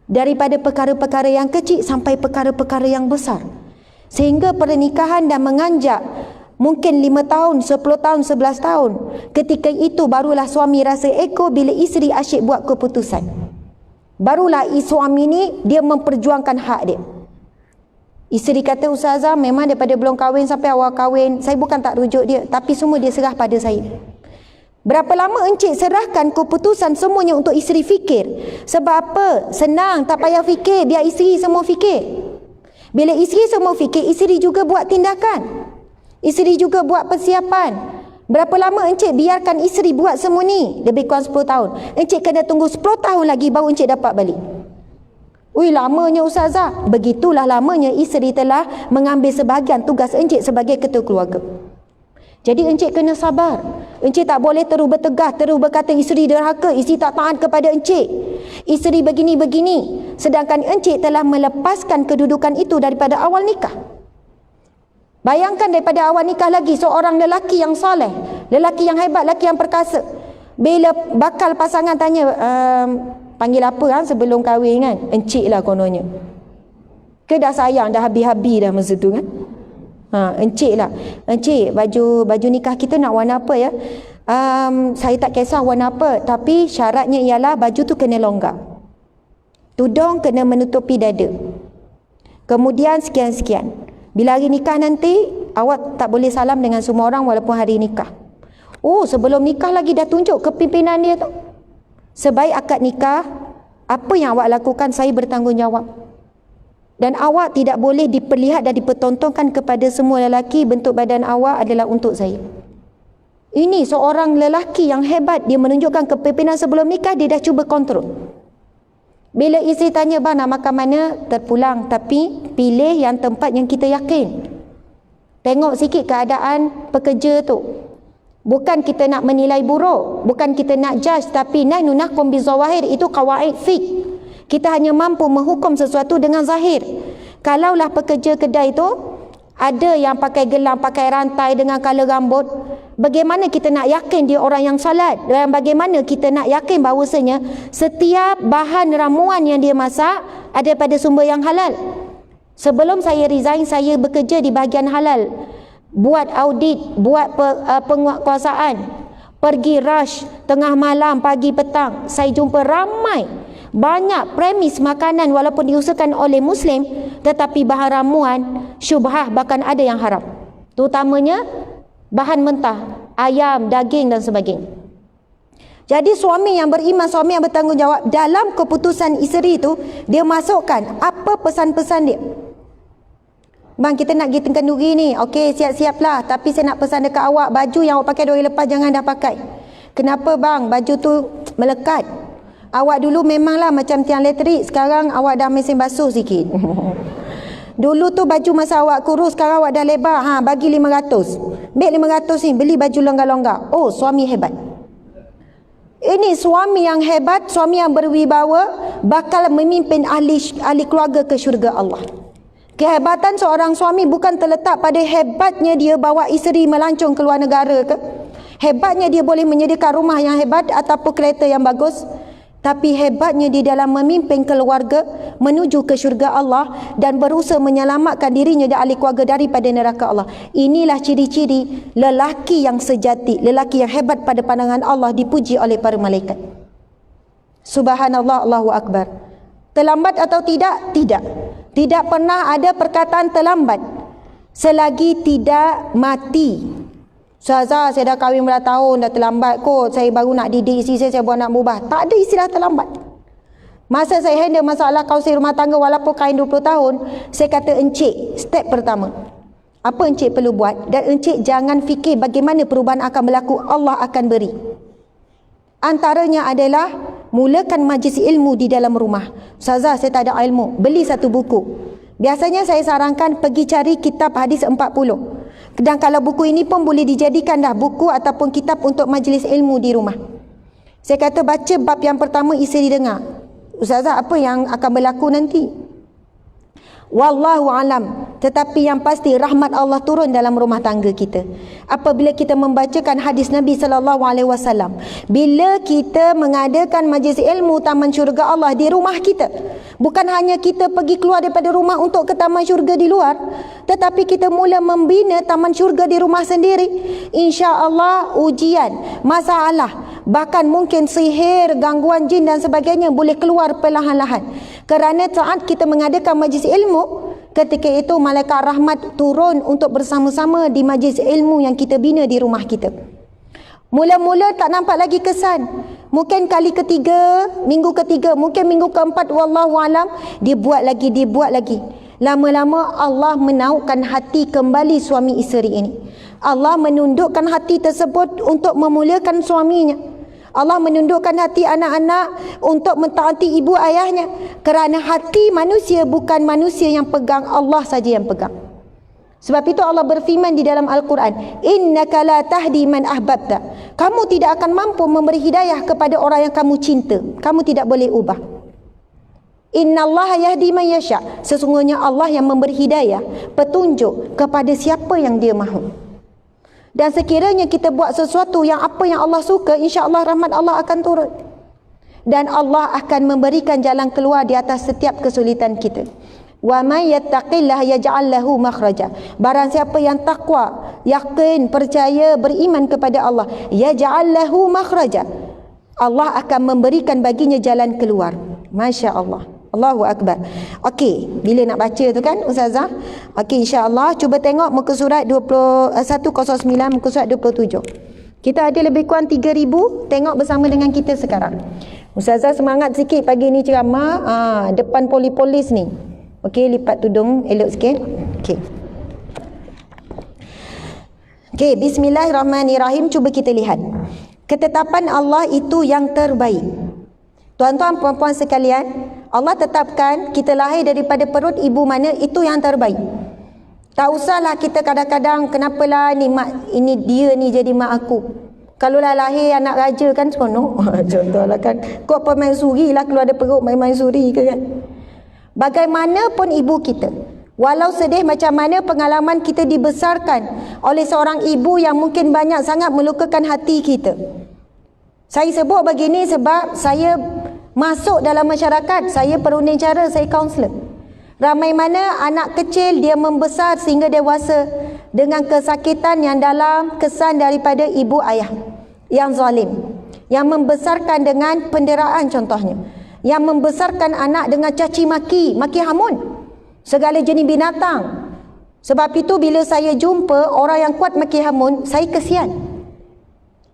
Daripada perkara-perkara yang kecil sampai perkara-perkara yang besar. Sehingga pernikahan dah menganjak mungkin 5 tahun, 10 tahun, 11 tahun. Ketika itu barulah suami rasa ego bila isteri asyik buat keputusan. Barulah suami ni dia memperjuangkan hak dia. Isteri kata, Ustazah, memang daripada belum kahwin sampai awal kahwin, saya bukan tak rujuk dia, tapi semua dia serah pada saya. Berapa lama encik serahkan keputusan semuanya untuk isteri fikir? Sebab apa? Senang, tak payah fikir, biar isteri semua fikir. Bila isteri semua fikir, isteri juga buat tindakan. Isteri juga buat persiapan. Berapa lama encik biarkan isteri buat semua ni? Lebih kurang 10 tahun. Encik kena tunggu 10 tahun lagi baru encik dapat balik. Ui, lamanya Ustazah. Begitulah lamanya isteri telah mengambil sebahagian tugas encik sebagai ketua keluarga. Jadi encik kena sabar. Encik tak boleh terus bertegah, terus berkata isteri derhaka, isteri tak taat kepada encik, isteri begini-begini. Sedangkan encik telah melepaskan kedudukan itu daripada awal nikah. Bayangkan daripada awal nikah lagi, seorang lelaki yang soleh, lelaki yang hebat, lelaki yang perkasa. Bila bakal pasangan tanya, panggil apa sebelum kahwin kan? Encik lah kononnya. Ke dah sayang, dah habis-habis dah masa tu kan? Encik lah. Encik, baju nikah kita nak warna apa ya? Saya tak kisah warna apa, tapi syaratnya ialah baju tu kena longgar. Tudung kena menutupi dada. Kemudian sekian-sekian. Bila hari nikah nanti, awak tak boleh salam dengan semua orang walaupun hari nikah. Oh, sebelum nikah lagi dah tunjuk kepimpinan dia tu. Sebaik akad nikah, apa yang awak lakukan saya bertanggungjawab. Dan awak tidak boleh diperlihat dan dipertontonkan kepada semua lelaki bentuk badan awak adalah untuk saya. Ini seorang lelaki yang hebat, dia menunjukkan kepimpinan sebelum nikah, dia dah cuba kontrol. Bila isteri tanya, bang nak makan mana? Terpulang, tapi pilih yang tempat yang kita yakin. Tengok sikit keadaan pekerja tu. Bukan kita nak menilai buruk, bukan kita nak judge, tapi nahnu nahkum bizawahir, itu qawaid fiqh. Kita hanya mampu menghukum sesuatu dengan zahir. Kalaulah pekerja kedai tu ada yang pakai gelang, pakai rantai dengan color rambut, bagaimana kita nak yakin dia orang yang salat? Dan bagaimana kita nak yakin bahawasanya setiap bahan ramuan yang dia masak ada pada sumber yang halal? Sebelum saya resign, saya bekerja di bahagian halal. Buat audit, buat penguatkuasaan, pergi rush tengah malam, pagi, petang. Saya jumpa ramai, banyak premis makanan walaupun diusahakan oleh Muslim, tetapi bahan ramuan syubhah, bahkan ada yang haram. Terutamanya bahan mentah, ayam, daging dan sebagainya. Jadi suami yang beriman, suami yang bertanggungjawab, dalam keputusan isteri itu, dia masukkan apa pesan-pesan dia. Bang, kita nak pergi kenduri ni. Okey, siap-siaplah. Tapi saya nak pesan dekat awak, baju yang awak pakai 2 hari lepas jangan dah pakai. Kenapa bang? Baju tu melekat. Awak dulu memanglah macam tiang elektrik, sekarang awak dah mesin basuh sikit. Dulu tu baju masa awak kurus, sekarang awak dah lebar. Bagi 500. Beg 500 ni, beli baju longgar-longgar. Oh, suami hebat. Ini suami yang hebat, suami yang berwibawa, bakal memimpin ahli keluarga ke syurga Allah. Kehebatan seorang suami bukan terletak pada hebatnya dia bawa isteri melancong ke luar negara ke, hebatnya dia boleh menyediakan rumah yang hebat ataupun kereta yang bagus, tapi hebatnya di dalam memimpin keluarga menuju ke syurga Allah dan berusaha menyelamatkan dirinya dan ahli keluarga daripada neraka Allah. Inilah ciri-ciri lelaki yang sejati, lelaki yang hebat pada pandangan Allah, dipuji oleh para malaikat. Subhanallah, Allahu Akbar. Terlambat atau tidak? Tidak. Tidak pernah ada perkataan terlambat selagi tidak mati. Ustazah, saya dah kahwin berapa tahun, dah terlambat kot. Saya baru nak didik isteri saya buat nak berubah. Tak ada istilah terlambat. Masa saya handle masalah kaunsel rumah tangga walaupun kahwin 20 tahun, saya kata encik, step pertama. Apa encik perlu buat? Dan encik jangan fikir bagaimana perubahan akan berlaku, Allah akan beri. Antaranya adalah mulakan majlis ilmu di dalam rumah. Ustazah, saya tak ada ilmu. Beli satu buku. Biasanya saya sarankan pergi cari kitab hadis 40. Dan kalau buku ini pun boleh dijadikan dah buku ataupun kitab untuk majlis ilmu di rumah. Saya kata baca bab yang pertama isteri dengar. Ustazah, apa yang akan berlaku nanti? Wallahu alam. Tetapi yang pasti rahmat Allah turun dalam rumah tangga kita apabila kita membacakan hadis Nabi SAW. Bila kita mengadakan majlis ilmu taman syurga Allah di rumah kita, bukan hanya kita pergi keluar daripada rumah untuk ke taman syurga di luar, tetapi kita mula membina taman syurga di rumah sendiri. Insya-Allah ujian, masalah, bahkan mungkin sihir, gangguan jin dan sebagainya boleh keluar perlahan-lahan. Kerana saat kita mengadakan majlis ilmu, ketika itu malaikat rahmat turun untuk bersama-sama di majlis ilmu yang kita bina di rumah kita. Mula-mula tak nampak lagi kesan. Mungkin kali ketiga, minggu ketiga, mungkin minggu keempat, wallahu alam, dia buat lagi. Lama-lama Allah menaukkan hati kembali suami isteri ini. Allah menundukkan hati tersebut untuk memuliakan suaminya. Allah menundukkan hati anak-anak untuk mentaati ibu ayahnya. Kerana hati manusia bukan manusia yang pegang, Allah saja yang pegang. Sebab itu Allah berfirman di dalam Al-Quran, innaka la tahdi man ahbabta. Kamu tidak akan mampu memberi hidayah kepada orang yang kamu cinta. Kamu tidak boleh ubah. Innallaha yahdi man yasha. Sesungguhnya Allah yang memberi hidayah, petunjuk kepada siapa yang dia mahu. Dan sekiranya kita buat sesuatu yang apa yang Allah suka, insya-Allah rahmat Allah akan turun. Dan Allah akan memberikan jalan keluar di atas setiap kesulitan kita. Wa may yattaqillaha yaj'al lahu makhraja. Barang siapa yang takwa, yakin, percaya, beriman kepada Allah, yaj'al lahu makhraja. Allah akan memberikan baginya jalan keluar. Masya-Allah. Allahu Akbar. Okey, bila nak baca tu kan Ustazah? Okey, insya-Allah cuba tengok muka surat 109, muka surat 27. Kita ada lebih kurang 3,000 tengok bersama dengan kita sekarang. Ustazah semangat sikit pagi ni ceramah depan polis ni. Okey, lipat tudung elok sikit. Okey. Okey, bismillahirrahmanirrahim. Cuba kita lihat. Ketetapan Allah itu yang terbaik. Tuan-tuan puan-puan sekalian, Allah tetapkan kita lahir daripada perut ibu mana, itu yang terbaik. Tak usahlah kita kadang-kadang kenapalah ni mak, ini dia ni jadi mak aku. Kalau lah lahir anak raja kan seronok. Contohlah kan, kau pemain suri lah keluar dari perut main-main suri ke kan. Bagaimanapun ibu kita, walau sedih macam mana pengalaman kita dibesarkan oleh seorang ibu yang mungkin banyak sangat melukakan hati kita. Saya sebut begini sebab saya masuk dalam masyarakat, saya perunding cara, saya kaunselor. Ramai mana anak kecil dia membesar sehingga dewasa dengan kesakitan yang dalam, kesan daripada ibu ayah yang zalim, yang membesarkan dengan penderaan contohnya, yang membesarkan anak dengan caci maki, maki hamun segala jenis binatang. Sebab itu bila saya jumpa orang yang kuat maki hamun, saya kesian.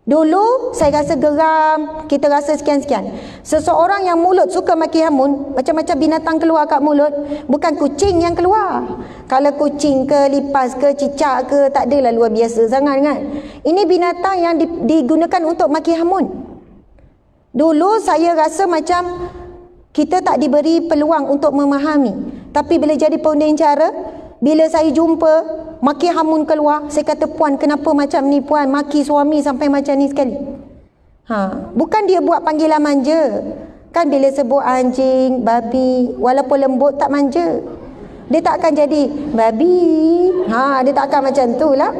Dulu saya rasa geram, kita rasa sekian-sekian. Seseorang yang mulut suka maki hamun, macam-macam binatang keluar kat mulut, bukan kucing yang keluar. Kalau kucing ke, lipas ke, cicak ke, tak adalah luar biasa sangat kan. Ini binatang yang digunakan untuk maki hamun. Dulu saya rasa macam kita tak diberi peluang untuk memahami. Tapi bila jadi perunding cara, bila saya jumpa maki hamun keluar, saya kata, puan kenapa macam ni puan, maki suami sampai macam ni sekali. Bukan dia buat panggilan manja. Kan bila sebut anjing, babi, walaupun lembut tak manja. Dia tak akan jadi babi. Dia tak akan macam tu lah.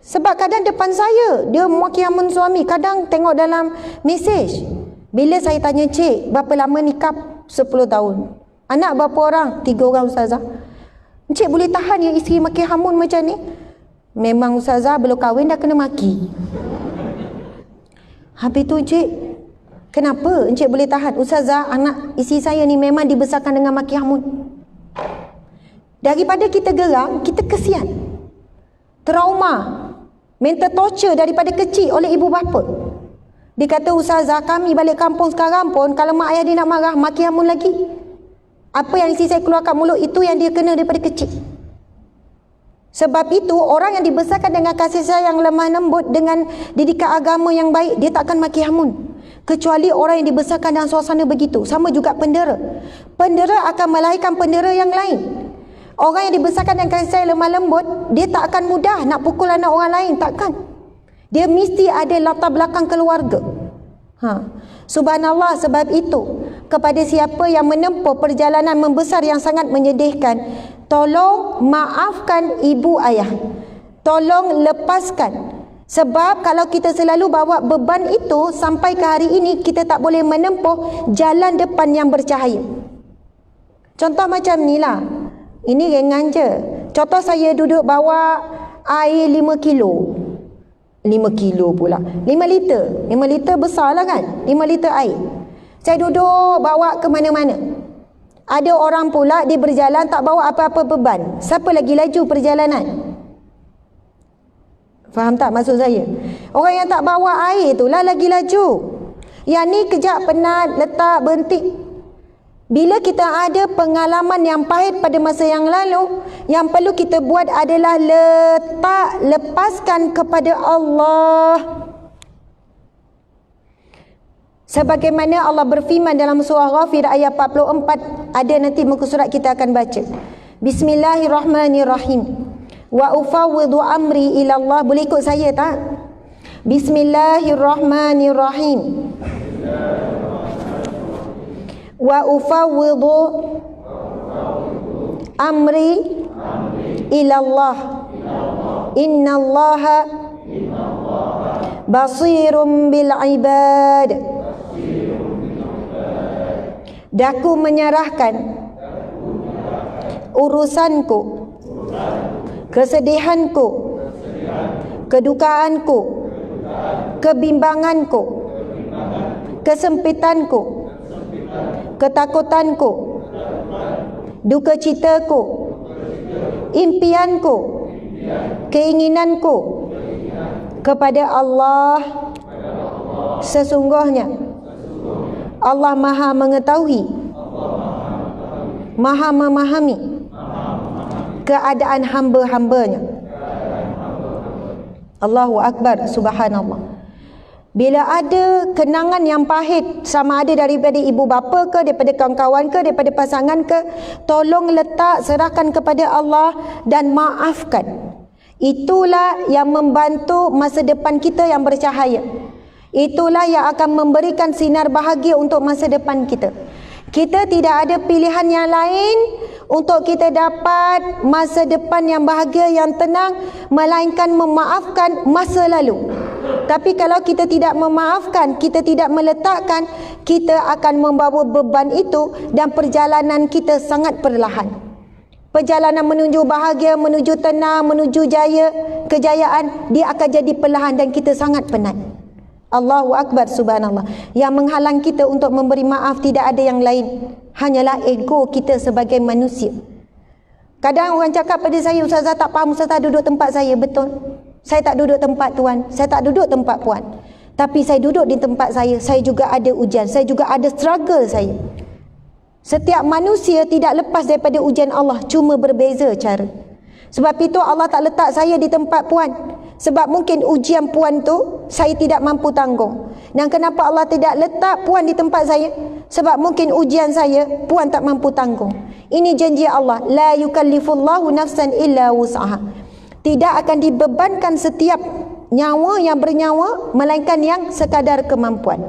Sebab kadang depan saya dia maki hamun suami, kadang tengok dalam mesej. Bila saya tanya, cik berapa lama nikah? 10 tahun. Anak berapa orang? 3 orang Ustazah. Encik boleh tahan ya isteri maki hamun macam ni? Memang Ustazah belum kahwin dah kena maki. Habis tu encik, kenapa encik boleh tahan? Ustazah, anak isteri saya ni memang dibesarkan dengan maki hamun. Daripada kita geram, kita kesian. trauma, mental torture daripada kecil oleh ibu bapa. Dia kata, ustazah, kami balik kampung sekarang pun kalau mak ayah dia nak marah, maki hamun lagi. Apa yang isteri saya keluarkan mulut, itu yang dia kena daripada kecil. Sebab itu orang yang dibesarkan dengan kasih sayang lemah lembut, dengan didikan agama yang baik, dia takkan maki hamun. Kecuali orang yang dibesarkan dalam suasana begitu. Sama juga pendera. Pendera akan melahirkan pendera yang lain. Orang yang dibesarkan dengan kasih sayang lemah lembut, dia tak akan mudah nak pukul anak orang lain, takkan. Dia mesti ada latar belakang keluarga. Subhanallah, sebab itu kepada siapa yang menempuh perjalanan membesar yang sangat menyedihkan, tolong maafkan ibu ayah. Tolong lepaskan. Sebab kalau kita selalu bawa beban itu, sampai ke hari ini kita tak boleh menempuh jalan depan yang bercahaya. Contoh macam ni lah. Ini ringan je. Contoh saya duduk bawa air 5 kilo. 5 kilo pula. 5 liter. 5 liter besar lah kan? 5 liter air. Saya duduk bawa ke mana-mana. Ada orang pula dia berjalan tak bawa apa-apa beban. Siapa lagi laju perjalanan? Faham tak maksud saya? Orang yang tak bawa air itulah lagi laju. Yang ni kejap penat, letak, berhenti. Bila kita ada pengalaman yang pahit pada masa yang lalu, yang perlu kita buat adalah lepaskan kepada Allah. Sebagaimana Allah berfirman dalam surah Ghafir ayat 44, ada nanti muka surat kita akan baca. Bismillahirrahmanirrahim. Wa ufawwidu amri ila Allah. Boleh ikut saya tak? Bismillahirrahmanirrahim. Wa ufawwidu amri ila Allah. Innallaha basirum bil ibad. Daku menyerahkan urusanku, kesedihanku, kedukaanku, kebimbanganku, kesempitanku, ketakutanku, duka citaku, impianku, keinginanku kepada Allah. Sesungguhnya Allah Maha mengetahui, Maha memahami keadaan hamba-hambanya. Allahu Akbar, subhanallah. Bila ada kenangan yang pahit, sama ada daripada ibu bapa ke, daripada kawan-kawan ke, daripada pasangan ke, tolong letak, serahkan kepada Allah dan maafkan. Itulah yang membantu masa depan kita yang bercahaya. Itulah yang akan memberikan sinar bahagia untuk masa depan kita. Kita tidak ada pilihan yang lain untuk kita dapat masa depan yang bahagia, yang tenang, melainkan memaafkan masa lalu. Tapi kalau kita tidak memaafkan, kita tidak meletakkan, kita akan membawa beban itu dan perjalanan kita sangat perlahan. Perjalanan menuju bahagia, menuju tenang, menuju jaya, kejayaan, dia akan jadi perlahan dan kita sangat penat. Allahu Akbar, subhanallah. Yang menghalang kita untuk memberi maaf tidak ada yang lain, hanyalah ego kita sebagai manusia. Kadang orang cakap pada saya, ustazah tak faham, ustazah duduk tempat saya. Betul, saya tak duduk tempat tuan, saya tak duduk tempat puan. Tapi saya duduk di tempat saya juga ada ujian, saya juga ada struggle saya. Setiap manusia tidak lepas daripada ujian Allah, cuma berbeza cara. Sebab itu Allah tak letak saya di tempat puan, sebab mungkin ujian puan tu saya tidak mampu tanggung. Dan kenapa Allah tidak letak puan di tempat saya? Sebab mungkin ujian saya puan tak mampu tanggung. Ini janji Allah, la yukallifullahu nafsan illa wus'aha. Tidak akan dibebankan setiap nyawa yang bernyawa melainkan yang sekadar kemampuan.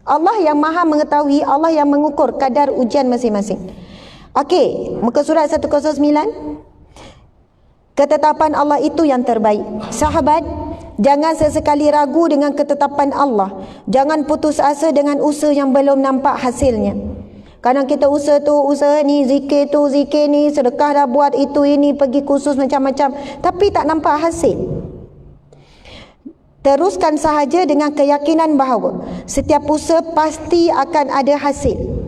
Allah yang Maha mengetahui, Allah yang mengukur kadar ujian masing-masing. Okey, muka surat 109. Ketetapan Allah itu yang terbaik. Sahabat, jangan sesekali ragu dengan ketetapan Allah. Jangan putus asa dengan usaha yang belum nampak hasilnya. Kadang kita usaha tu, usaha ni, zikir tu, zikir ni, sedekah dah buat itu, ini, pergi kursus macam-macam, tapi tak nampak hasil. Teruskan sahaja dengan keyakinan bahawa setiap usaha pasti akan ada hasil.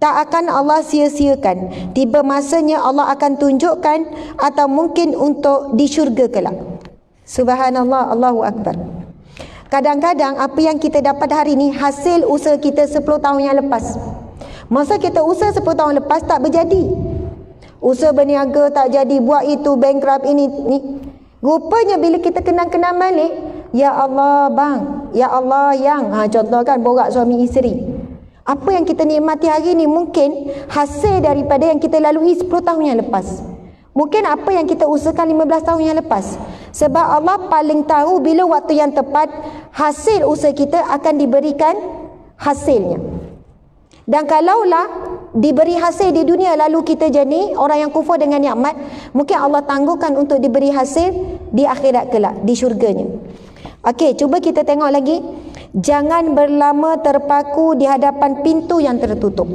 Tak akan Allah sia-siakan. Tiba masanya Allah akan tunjukkan, atau mungkin untuk di syurga kelak. Subhanallah, Allahu Akbar. Kadang-kadang apa yang kita dapat hari ni hasil usaha kita 10 tahun yang lepas. Masa kita usaha 10 tahun lepas tak berjadi. Usaha berniaga tak jadi, buat itu bankrupt ini ni. Rupanya bila kita kenang-kenang balik, ya Allah bang, ya Allah yang, contoh kan borak suami isteri. Apa yang kita nikmati hari ni mungkin hasil daripada yang kita lalui 10 tahun yang lepas. Mungkin apa yang kita usahakan 15 tahun yang lepas. Sebab Allah paling tahu bila waktu yang tepat hasil usaha kita akan diberikan hasilnya. Dan kalaulah diberi hasil di dunia lalu kita jadi orang yang kufur dengan nikmat, mungkin Allah tangguhkan untuk diberi hasil di akhirat kelak, di syurganya. Okey, cuba kita tengok lagi. Jangan berlama terpaku di hadapan pintu yang tertutup.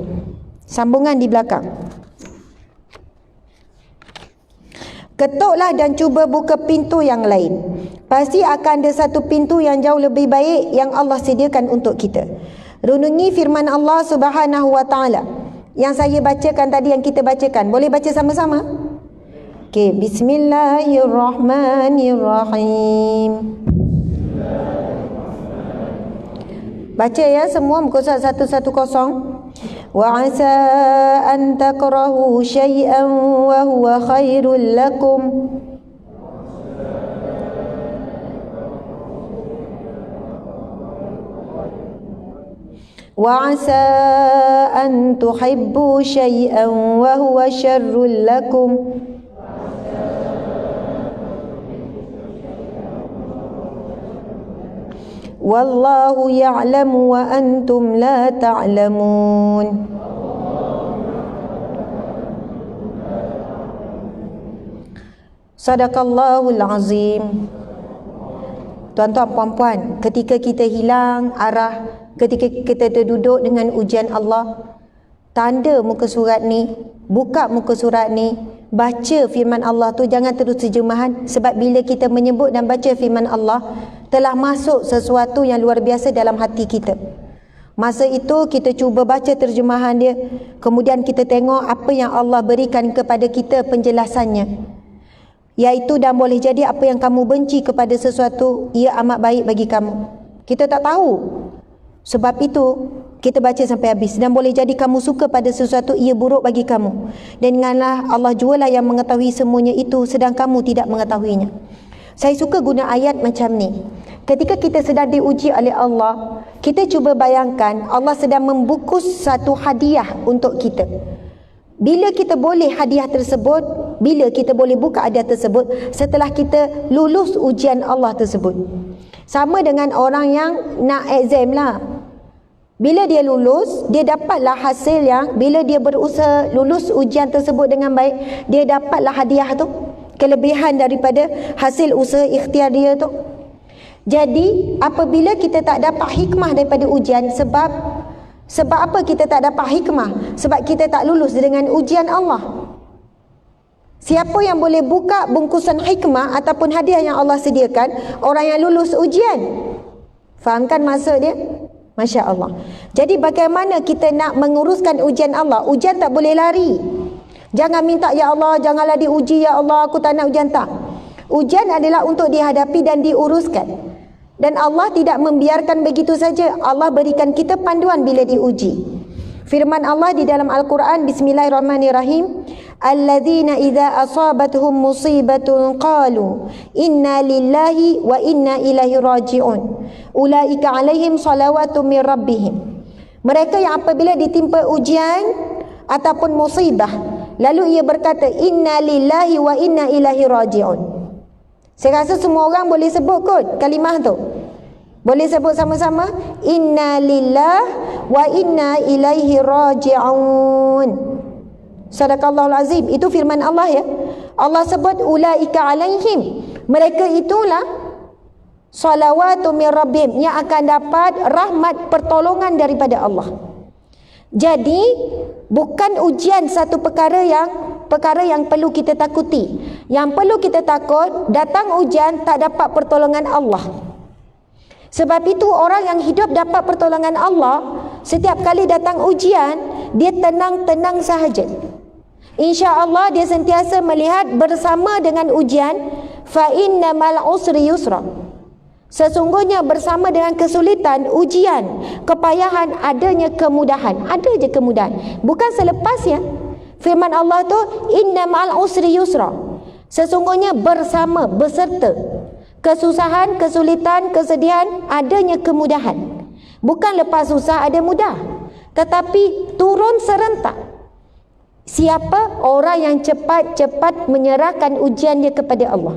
Sambungan di belakang. Ketuklah dan cuba buka pintu yang lain. Pasti akan ada satu pintu yang jauh lebih baik yang Allah sediakan untuk kita. Renungi firman Allah Subhanahu wa taala yang saya bacakan tadi, yang kita bacakan. Boleh baca sama-sama? Okey, bismillahirrahmanirrahim. Baca ya semua, muka surat 110. Wa asa an takrahu syai'an wa huwa khairul lakum. Wa asa an tuhibbu syai'an wa huwa syarrul lakum. Wallahu ya'lamu wa antum la ta'lamun. Sadaqallahul azim. Tuan-tuan puan-puan, ketika kita hilang arah, ketika kita terduduk dengan ujian Allah, tanda muka surat ni, buka muka surat ni, baca firman Allah tu, jangan terus terjemahan. Sebab bila kita menyebut dan baca firman Allah, telah masuk sesuatu yang luar biasa dalam hati kita. Masa itu kita cuba baca terjemahan dia, kemudian kita tengok apa yang Allah berikan kepada kita penjelasannya, iaitu dan boleh jadi apa yang kamu benci kepada sesuatu, ia amat baik bagi kamu. Kita tak tahu. Sebab itu kita baca sampai habis. Dan boleh jadi kamu suka pada sesuatu, ia buruk bagi kamu. Dan ingatlah Allah jualah yang mengetahui semuanya itu, sedang kamu tidak mengetahuinya. Saya suka guna ayat macam ni. Ketika kita sedang diuji oleh Allah, kita cuba bayangkan Allah sedang membungkus satu hadiah untuk kita. Bila kita boleh hadiah tersebut, bila kita boleh buka hadiah tersebut setelah kita lulus ujian Allah tersebut. Sama dengan orang yang nak exam lah. Bila dia lulus, dia dapatlah hasil yang, bila dia berusaha lulus ujian tersebut dengan baik, dia dapatlah hadiah tu, kelebihan daripada hasil usaha ikhtiar dia tu. Jadi apabila kita tak dapat hikmah daripada ujian, sebab apa kita tak dapat hikmah? Sebab kita tak lulus dengan ujian Allah. Siapa yang boleh buka bungkusan hikmah ataupun hadiah yang Allah sediakan? Orang yang lulus ujian. Fahamkan maksud dia? Masya Allah. Jadi bagaimana kita nak menguruskan ujian Allah? Ujian tak boleh lari. Jangan minta, ya Allah janganlah diuji, ya Allah aku tak nak ujian. Tak. Ujian adalah untuk dihadapi dan diuruskan. Dan Allah tidak membiarkan begitu saja. Allah berikan kita panduan bila diuji. Firman Allah di dalam Al-Quran, bismillahirrahmanirrahim, alladzina idza asabatuhum musibatun qalu inna lillahi wa inna ilaihi raji'un ulaika alaihim salawatu min rabbihim. Mereka yang apabila ditimpa ujian ataupun musibah, lalu ia berkata inna lillahi wa inna ilaihi raji'un. Saya rasa semua orang boleh sebut kot kalimah tu. Boleh sebut sama-sama? Inna lillah wa inna ilaihi raji'un. Sadaqallahul azim. Itu firman Allah ya. Allah sebut ulaika alaihim. Mereka itulah salawatu min rabbihim, yang akan dapat rahmat pertolongan daripada Allah. Jadi bukan ujian satu perkara yang perlu kita takuti. Yang perlu kita takut, datang ujian tak dapat pertolongan Allah. Sebab itu orang yang hidup dapat pertolongan Allah, setiap kali datang ujian, dia tenang-tenang sahaja. Insya Allah dia sentiasa melihat bersama dengan ujian fa innamal usri yusra. Sesungguhnya bersama dengan kesulitan, ujian, kepayahan, adanya kemudahan. Ada je kemudahan. Bukan selepasnya. Firman Allah tu, innamal usri yusra. Sesungguhnya bersama, beserta kesusahan, kesulitan, kesedihan, adanya kemudahan. Bukan lepas susah ada mudah, tetapi turun serentak. Siapa? Orang yang cepat-cepat menyerahkan ujian dia kepada Allah.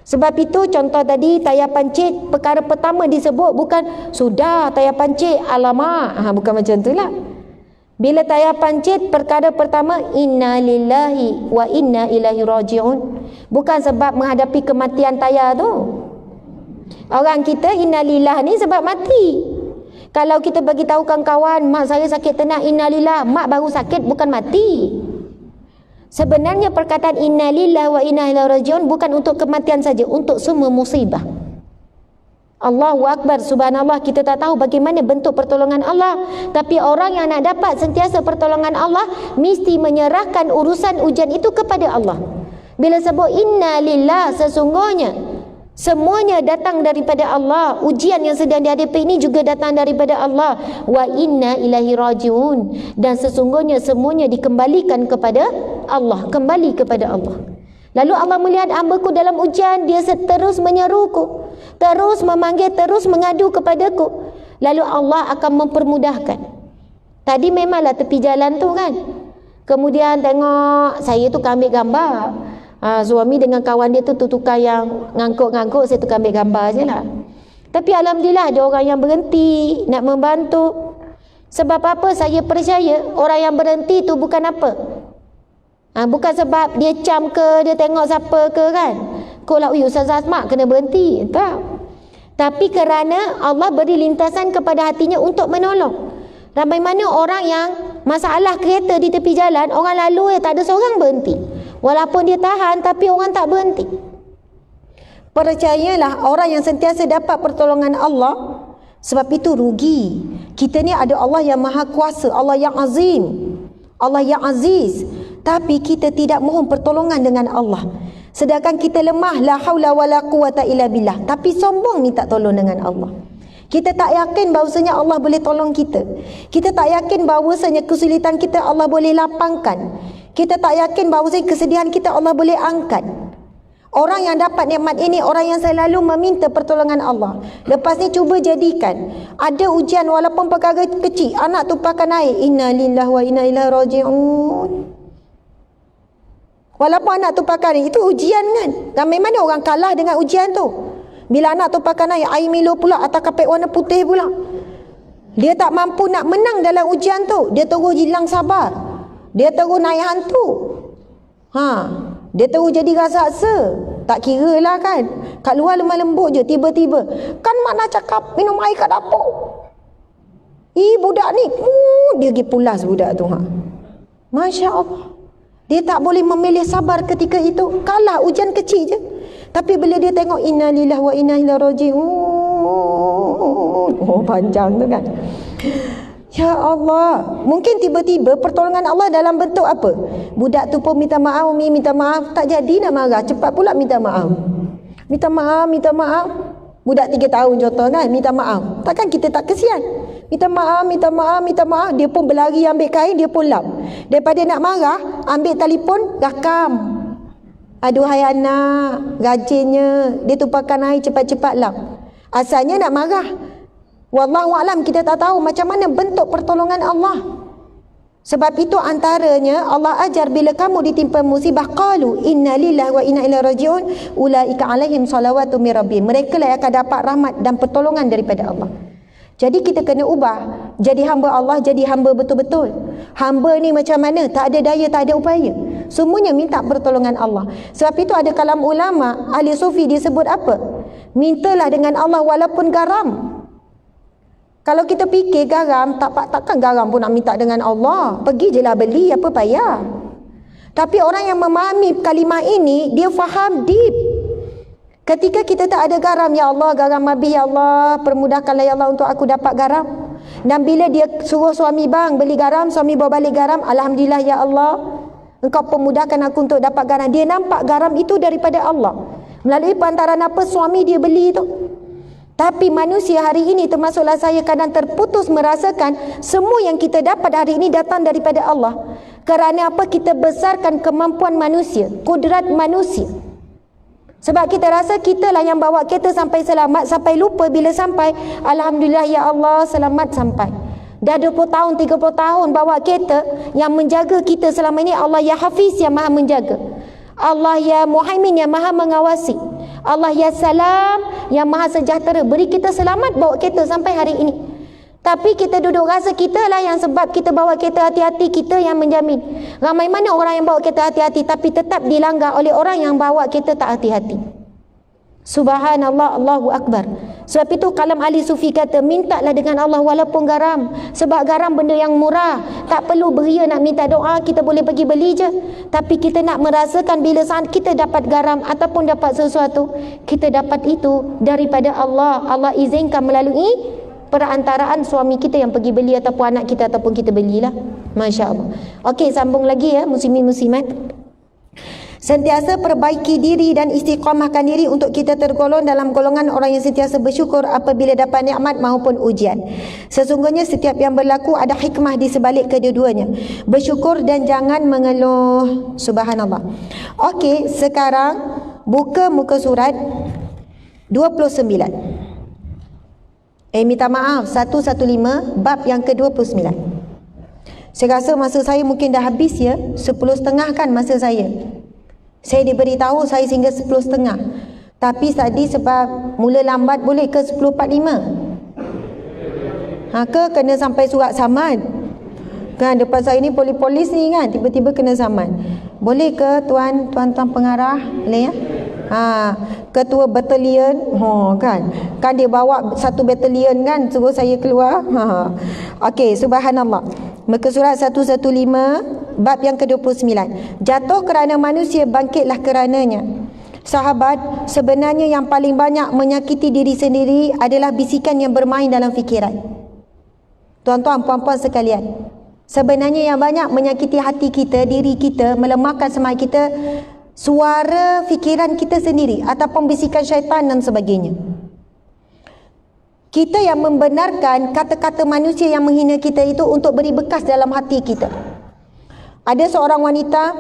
Sebab itu contoh tadi tayar pancit, perkara pertama disebut bukan sudah tayar pancit, alamak, bukan macam itulah. Bila tayar pancit, perkara pertama inna lillahi wa inna ilaihi raji'un. Bukan sebab menghadapi kematian tayar tu. Orang kita inna lillah ni sebab mati. Kalau kita bagi tahu kawan-kawan, mak saya sakit tenat, innalillah, mak baru sakit bukan mati. Sebenarnya perkataan innalillah wa inna ilaihi raji'un bukan untuk kematian saja, untuk semua musibah. Allahu Akbar, subhanallah, kita tak tahu bagaimana bentuk pertolongan Allah. Tapi orang yang nak dapat sentiasa pertolongan Allah mesti menyerahkan urusan ujian itu kepada Allah. Bila sebut innalillah, sesungguhnya semuanya datang daripada Allah. Ujian yang sedang dihadapi ini juga datang daripada Allah. Wa inna ilaihi raji'un. Dan sesungguhnya semuanya dikembalikan kepada Allah. Kembali kepada Allah. Lalu Allah melihat hamba-Ku dalam ujian, dia terus menyeruku, terus memanggil, terus mengadu kepadaku. Lalu Allah akan mempermudahkan. Tadi memanglah tepi jalan tu kan. Kemudian tengok, saya tu ambil gambar. Suami dengan kawan dia tu tukar yang ngangkuk-ngangkuk, saya tukar ambil gambar je lah. Tapi alhamdulillah ada orang yang berhenti nak membantu. Sebab apa? Saya percaya orang yang berhenti tu bukan apa, bukan sebab dia cam ke, dia tengok siapa ke kan. Kau lah Ustaz Asma kena berhenti, tak. Tapi kerana Allah beri lintasan kepada hatinya untuk menolong. Ramai mana orang yang masalah kereta di tepi jalan, orang lalu tak ada seorang berhenti. Walaupun dia tahan, tapi orang tak berhenti. Percayalah, orang yang sentiasa dapat pertolongan Allah, sebab itu rugi. Kita ni ada Allah yang maha kuasa, Allah yang azim, Allah yang aziz. Tapi kita tidak mohon pertolongan dengan Allah. Sedangkan kita lemah, la haula wala quwata illa billah. Tapi sombong minta tolong dengan Allah. Kita tak yakin bahawasanya Allah boleh tolong kita. Kita tak yakin bahawasanya kesulitan kita Allah boleh lapangkan. Kita tak yakin bahawasanya kesedihan kita Allah boleh angkat. Orang yang dapat nikmat ini, orang yang selalu meminta pertolongan Allah. Lepas ni cuba jadikan ada ujian walaupun perkara kecil, anak tumpahkan air, inna lillahi wa inna ilaihi raji'un. Walaupun anak tumpahkan air, itu ujian kan. Ramai mana orang kalah dengan ujian tu. Bila anak tumpahkan air Milo pula atas kapet warna putih pula. Dia tak mampu nak menang dalam ujian tu. Dia terus hilang sabar. Dia terus naik hantu. Dia terus jadi rasaksa. Tak kira lah kan. Kat luar lemah lembut je. Tiba-tiba, kan mak nak cakap minum air kat dapur. Budak ni, dia pergi pulas budak tu. Masya Allah. Dia tak boleh memilih sabar ketika itu. Kalah ujian kecil je. Tapi bila dia tengok inna lillahi wa inna ilaihi raji'un, panjang tu kan. Ya Allah, mungkin tiba-tiba pertolongan Allah dalam bentuk apa? Budak tu pun minta maaf, Umi minta maaf, tak jadi nak marah, cepat pula minta maaf. Minta maaf, minta maaf. Budak 3 tahun contoh kan, minta maaf. Takkan kita tak kesian? Minta maaf, minta maaf, minta maaf. Dia pun berlari ambil kain, dia pun lap. Daripada nak marah, ambil telefon, rakam. Aduhai anak, rajinnya, dia tumpahkan air cepat-cepat lap. Asalnya nak marah. Wallahualam, kita tak tahu macam mana bentuk pertolongan Allah. Sebab itu antaranya Allah ajar bila kamu ditimpa musibah, qalu inna lillahi wa inna ilaihi raji'un ulaika alaihim salawatu mir rabbihim. Mereka lah yang akan dapat rahmat dan pertolongan daripada Allah. Jadi kita kena ubah jadi hamba Allah, jadi hamba betul-betul. Hamba ni macam mana? Tak ada daya, tak ada upaya. Semuanya minta pertolongan Allah. Sebab itu ada kalam ulama, ahli sufi disebut apa? Mintalah dengan Allah walaupun garam. Kalau kita fikir garam, takkan garam pun nak minta dengan Allah. Pergi je lah beli, apa payah. Tapi orang yang memahami kalimah ini, dia faham deep. Ketika kita tak ada garam, ya Allah, garam habis, ya Allah, permudahkanlah ya Allah untuk aku dapat garam. Dan bila dia suruh suami, bang beli garam, suami bawa balik garam, alhamdulillah ya Allah, engkau permudahkan aku untuk dapat garam. Dia nampak garam itu daripada Allah. Melalui perantaraan apa? Suami dia beli tu. Tapi manusia hari ini, termasuklah saya, kadang terputus merasakan semua yang kita dapat hari ini datang daripada Allah. Kerana apa? Kita besarkan kemampuan manusia, kudrat manusia. Sebab kita rasa kita lah yang bawa kereta sampai selamat, sampai lupa bila sampai, alhamdulillah ya Allah, selamat sampai. Dah 20 tahun, 30 tahun bawa kereta, yang menjaga kita selama ini Allah ya Hafiz, yang maha menjaga. Allah ya Muhaimin, yang maha mengawasi. Allah ya Salam, yang maha sejahtera, beri kita selamat bawa kereta sampai hari ini. Tapi kita duduk rasa kita lah yang sebab kita bawa kereta hati-hati, kita yang menjamin. Ramai mana orang yang bawa kereta hati-hati tapi tetap dilanggar oleh orang yang bawa kereta tak hati-hati. Subhanallah, Allahu Akbar. Sebab itu kalam ahli sufi kata, mintalah dengan Allah walaupun garam. Sebab garam benda yang murah, tak perlu beria nak minta doa, kita boleh pergi beli je. Tapi kita nak merasakan bila saat kita dapat garam ataupun dapat sesuatu, kita dapat itu daripada Allah. Allah izinkan melalui perantaraan suami kita yang pergi beli, ataupun anak kita, ataupun kita belilah. Masya Allah. Okey, sambung lagi ya muslimin muslimat. Sentiasa perbaiki diri dan istiqamahkan diri untuk kita tergolong dalam golongan orang yang sentiasa bersyukur apabila dapat nikmat maupun ujian. Sesungguhnya setiap yang berlaku ada hikmah di sebalik kedua-duanya. Bersyukur dan jangan mengeluh. Subhanallah. Okey, sekarang buka muka surat 29. Minta maaf, 115 bab yang ke-29. Saya rasa masa saya mungkin dah habis ya. 10.30 kan masa saya. Saya diberitahu saya sehingga 10.30. Tapi tadi sebab mula lambat, boleh ke 10.45? Ke kena sampai surat saman. Kan depan saya ni polis ni kan, tiba-tiba kena saman. Boleh ke tuan-tuan pengarah? Boleh ya? Ketua batalion, kan dia bawa satu batalion kan, suruh saya keluar. Okey, subhanallah. Muka surat 115 bab yang ke-29. Jatuh kerana manusia, bangkitlah kerananya. Sahabat, sebenarnya yang paling banyak menyakiti diri sendiri adalah bisikan yang bermain dalam fikiran. Tuan-tuan, puan-puan sekalian, sebenarnya yang banyak menyakiti hati kita, diri kita, melemahkan semangat kita, suara fikiran kita sendiri ataupun bisikan syaitan dan sebagainya. Kita yang membenarkan kata-kata manusia yang menghina kita itu untuk beri bekas dalam hati kita. Ada seorang wanita,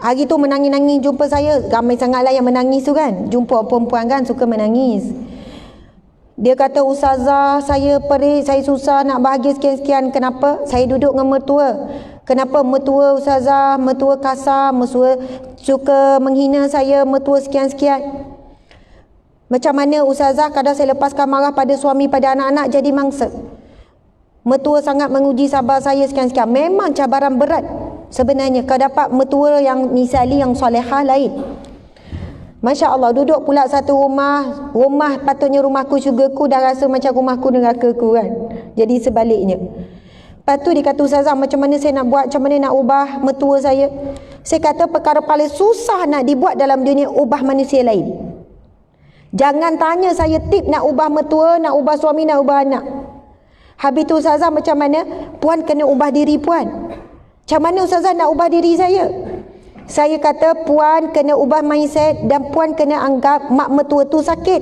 hari tu menangis-nangis jumpa saya. Ramai sangatlah yang menangis tu kan. Jumpa perempuan kan suka menangis. Dia kata, Ustazah, saya perit, saya susah nak bahagia sekian-sekian. Kenapa? Saya duduk dengan mertua. Kenapa mertua Ustazah, mertua kasar, mertua suka menghina saya, mertua sekian-sekian. Macam mana Ustazah kadang saya lepaskan marah pada suami, pada anak-anak jadi mangsa. Mertua sangat menguji sabar saya sekian-sekian. Memang cabaran berat sebenarnya. Kau dapat mertua yang misali, yang solehah lain. Masya Allah, duduk pula satu rumah. Rumah patutnya rumahku syurgaku, dah rasa macam rumahku nerakaku kan. Jadi sebaliknya. Lepas tu dia kata, Ustazah, macam mana saya nak buat, macam mana nak ubah mertua saya? Saya kata perkara paling susah nak dibuat dalam dunia, ubah manusia lain. Jangan tanya saya tip nak ubah mertua, nak ubah suami, nak ubah anak. Habis tu, Ustazah, macam mana? Puan kena ubah diri puan. Macam mana Ustazah nak ubah diri saya? Saya kata puan kena ubah mindset dan puan kena anggap mak mertua tu sakit.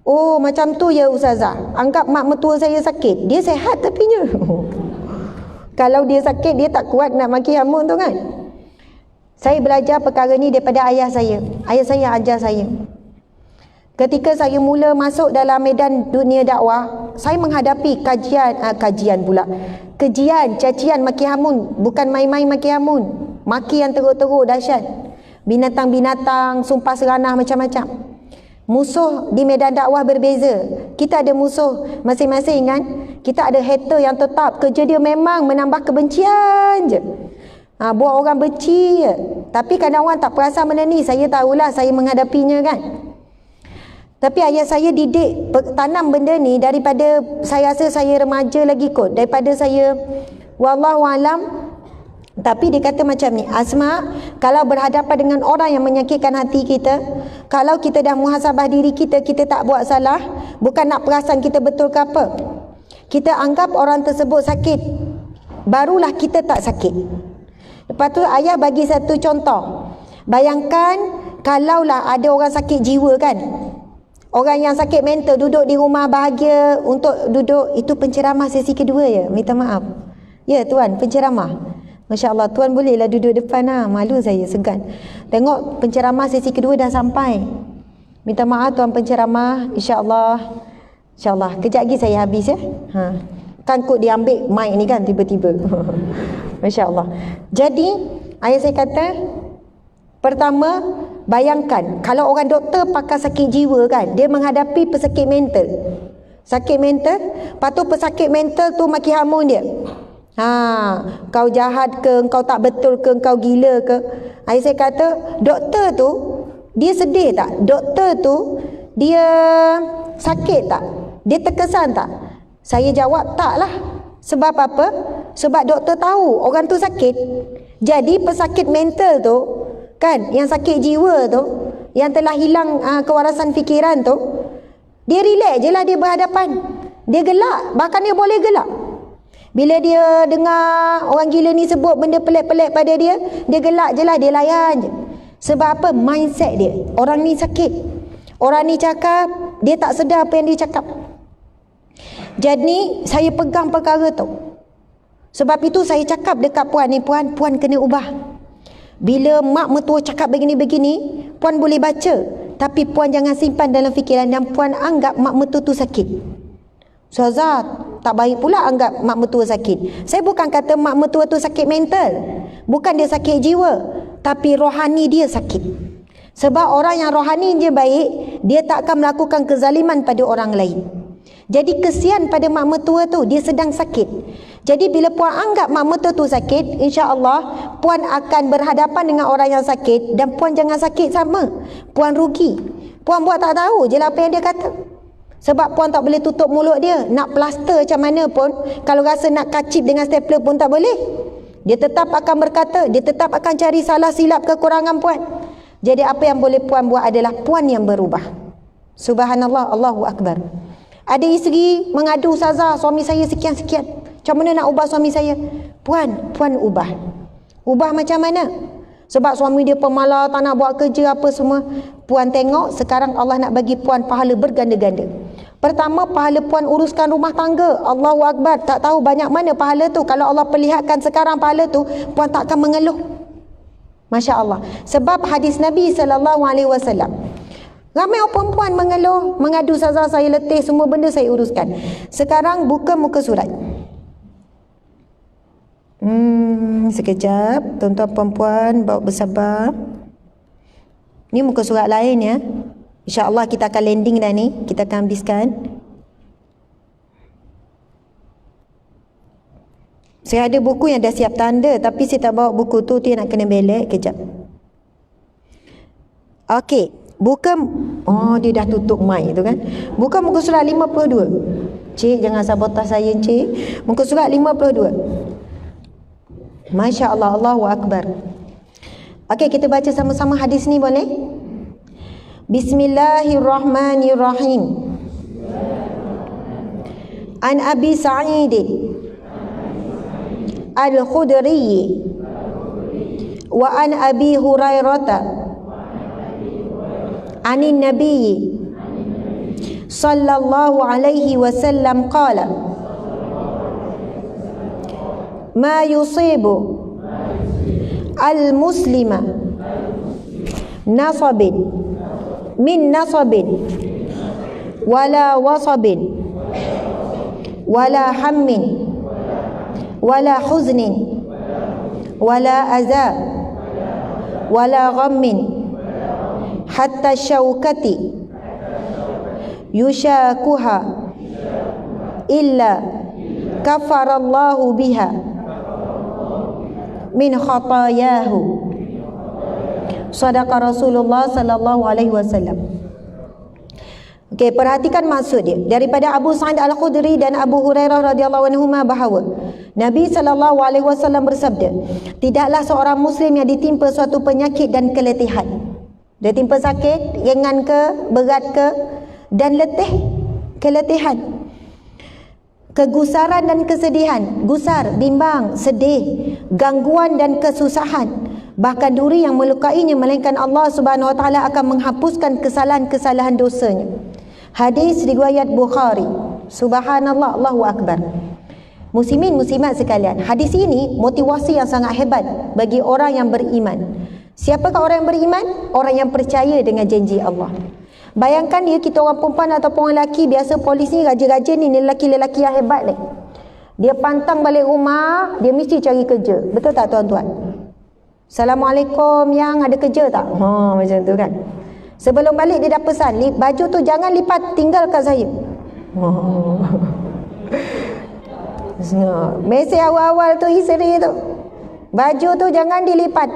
Oh, macam tu ya Ustazah. Anggap mak mertua saya sakit. Dia sihat tapinya. Kalau dia sakit, dia tak kuat nak maki hamun tu kan. Saya belajar perkara ni daripada ayah saya. Ayah saya ajar saya. Ketika saya mula masuk dalam medan dunia dakwah, saya menghadapi kejian, cacian, maki hamun. Bukan main-main maki hamun. Maki yang teruk-teruk, dahsyat. Binatang-binatang, sumpah seranah, macam-macam. Musuh di medan dakwah berbeza. Kita ada musuh masing-masing kan. Kita ada hater yang tetap kerja dia memang menambah kebencian je. Buat orang benci je. Tapi kadang orang tak perasan benda ni. Saya tahulah, saya menghadapinya kan. Tapi ayah saya didik tanam benda ni daripada saya rasa saya remaja lagi kot. Daripada saya wallahualam. Tapi dia kata macam ni, Asma, kalau berhadapan dengan orang yang menyakitkan hati kita, kalau kita dah muhasabah diri kita, kita tak buat salah, bukan nak perasan kita betul ke apa. Kita anggap orang tersebut sakit, barulah kita tak sakit. Lepas tu ayah bagi satu contoh. Bayangkan kalaulah ada orang sakit jiwa kan, orang yang sakit mental duduk di rumah bahagia untuk duduk, itu penceramah sesi kedua ya, minta maaf. Ya tuan, penceramah. Masya Allah, tuan bolehlah duduk depan lah. Malu saya, segan. Tengok penceramah sesi kedua dah sampai. Minta maaf tuan penceramah, insya-Allah. InsyaAllah, kejap lagi saya habis ya. Kan kot diambil mic ni kan tiba-tiba. Masya Allah. Jadi, ayah saya kata, pertama, bayangkan kalau orang doktor pakar sakit jiwa kan, dia menghadapi pesakit mental. Sakit mental, lepas tu pesakit mental tu maki hamun dia. Kau jahat ke, kau tak betul ke, kau gila ke. Ayah saya kata, doktor tu dia sedih tak? Doktor tu dia sakit tak? Dia terkesan tak? Saya jawab taklah. Sebab apa? Sebab doktor tahu orang tu sakit. Jadi pesakit mental tu kan, yang sakit jiwa tu, yang telah hilang kewarasan fikiran tu, dia relax je lah, dia berhadapan. Dia gelak, bahkan dia boleh gelak. Bila dia dengar orang gila ni sebut benda pelik-pelik pada dia, dia gelak je lah, dia layan je. Sebab apa? Mindset dia. Orang ni sakit. Orang ni cakap, dia tak sedar apa yang dia cakap. Jadi, saya pegang perkara tu. Sebab itu saya cakap dekat puan ni, puan kena ubah. Bila mak mertua cakap begini-begini, puan boleh baca. Tapi puan jangan simpan dalam fikiran dan puan anggap mak mertua tu sakit. Ustazah, tak baik pula anggap mak mertua sakit. Saya bukan kata mak mertua tu sakit mental. Bukan dia sakit jiwa. Tapi rohani dia sakit. Sebab orang yang rohani dia baik, dia tak akan melakukan kezaliman pada orang lain. Jadi kesian pada mak mertua tu, dia sedang sakit. Jadi bila puan anggap mak mertua tu sakit, insya-Allah puan akan berhadapan dengan orang yang sakit dan puan jangan sakit sama. Puan rugi. Puan buat tak tahu je lah apa yang dia kata. Sebab puan tak boleh tutup mulut dia. Nak plaster macam mana pun, kalau rasa nak kacip dengan stapler pun tak boleh. Dia tetap akan berkata, dia tetap akan cari salah silap kekurangan puan. Jadi apa yang boleh puan buat adalah puan yang berubah. Subhanallah, Allahu Akbar. Ada isteri mengadu, Ustazah, suami saya sekian-sekian. Macam mana nak ubah suami saya? Puan ubah. Ubah macam mana? Sebab suami dia pemalas, tak nak buat kerja apa semua. Puan tengok, sekarang Allah nak bagi puan pahala berganda-ganda. Pertama, pahala puan uruskan rumah tangga. Allahu Akbar. Tak tahu banyak mana pahala tu. Kalau Allah perlihatkan sekarang pahala tu, puan tak akan mengeluh. Masya Allah. Sebab hadis Nabi SAW. Ramai perempuan mengeluh, mengadu, Ustazah saya letih, semua benda saya uruskan. Sekarang buka muka surat. Sekejap, tuan-tuan perempuan, bawa bersabar. Ni muka surat lain ya. InsyaAllah kita akan landing dah ni. Kita akan habiskan. Saya ada buku yang dah siap tanda, tapi saya tak bawa buku tu nak kena belek. Kejap. Okey. Buka. Oh, dia dah tutup mic tu kan. Buka muka surat 52. Cik, jangan sabotaj saya cik. Muka surat 52. Masya Allah, Allahu Akbar. Okey, kita baca sama-sama hadis ni boleh? Bismillahirrahmanirrahim. An Abi Sa'id Al-Khudri wa an Abi Hurairah anin Nabi sallallahu alaihi wasallam qala ma yusibu al-muslima nasabin min nasabin wala wasabin wala hammin wala huznin wala azab wala ghammin hatta syaukati yushakuha illa kafarallahu biha min khatayahu. Sadaqa Rasulullah sallallahu alaihi wasallam. Okey, perhatikan maksud dia. Daripada Abu Sa'id Al-Khudri dan Abu Hurairah radhiyallahu anhuma bahawa Nabi sallallahu alaihi wasallam bersabda, tidaklah seorang muslim yang ditimpa suatu penyakit dan keletihan. Dia timpa sakit, ringan ke, berat ke, dan letih, keletihan. kegusaran dan kesedihan, gusar, bimbang, sedih, gangguan dan kesusahan. Bahkan duri yang melukainya, melainkan Allah Subhanahu Wa Taala akan menghapuskan kesalahan-kesalahan dosanya. Hadis riwayat Bukhari. Subhanallah, Allahu Akbar. Muslimin muslimat sekalian, hadis ini motivasi yang sangat hebat bagi orang yang beriman. Siapakah orang yang beriman? Orang yang percaya dengan janji Allah. Bayangkan dia, kita orang perempuan ataupun orang lelaki, biasa polis ni raja-raja ni lelaki-lelaki yang hebat ni. Dia pantang balik rumah, dia mesti cari kerja. Betul tak tuan-tuan? Assalamualaikum, yang ada kerja tak? Macam tu kan. Sebelum balik dia dah pesan, baju tu jangan lipat, tinggalkan saya. Mesej awal-awal tu isteri tu, baju tu jangan dilipat,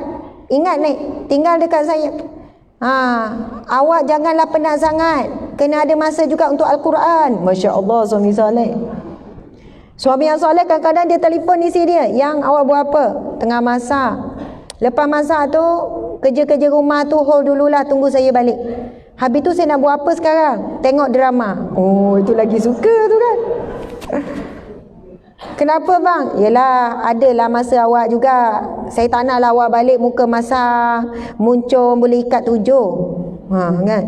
ingat ni, tinggal dekat saya. Awak janganlah penat sangat, kena ada masa juga untuk Al-Quran. Masya Allah, suami soleh. Suami yang soleh kadang-kadang dia telefon isi dia, yang awak buat apa? Tengah masak. Lepas masak tu, kerja-kerja rumah tu hold dululah, tunggu saya balik. Habis tu saya nak buat apa sekarang? Tengok drama. Oh, itu lagi suka tu kan. Kenapa bang? Yelah, adalah masa awak juga. Saya tak naklah awak balik muka masak, muncul boleh ikat 7. Kan?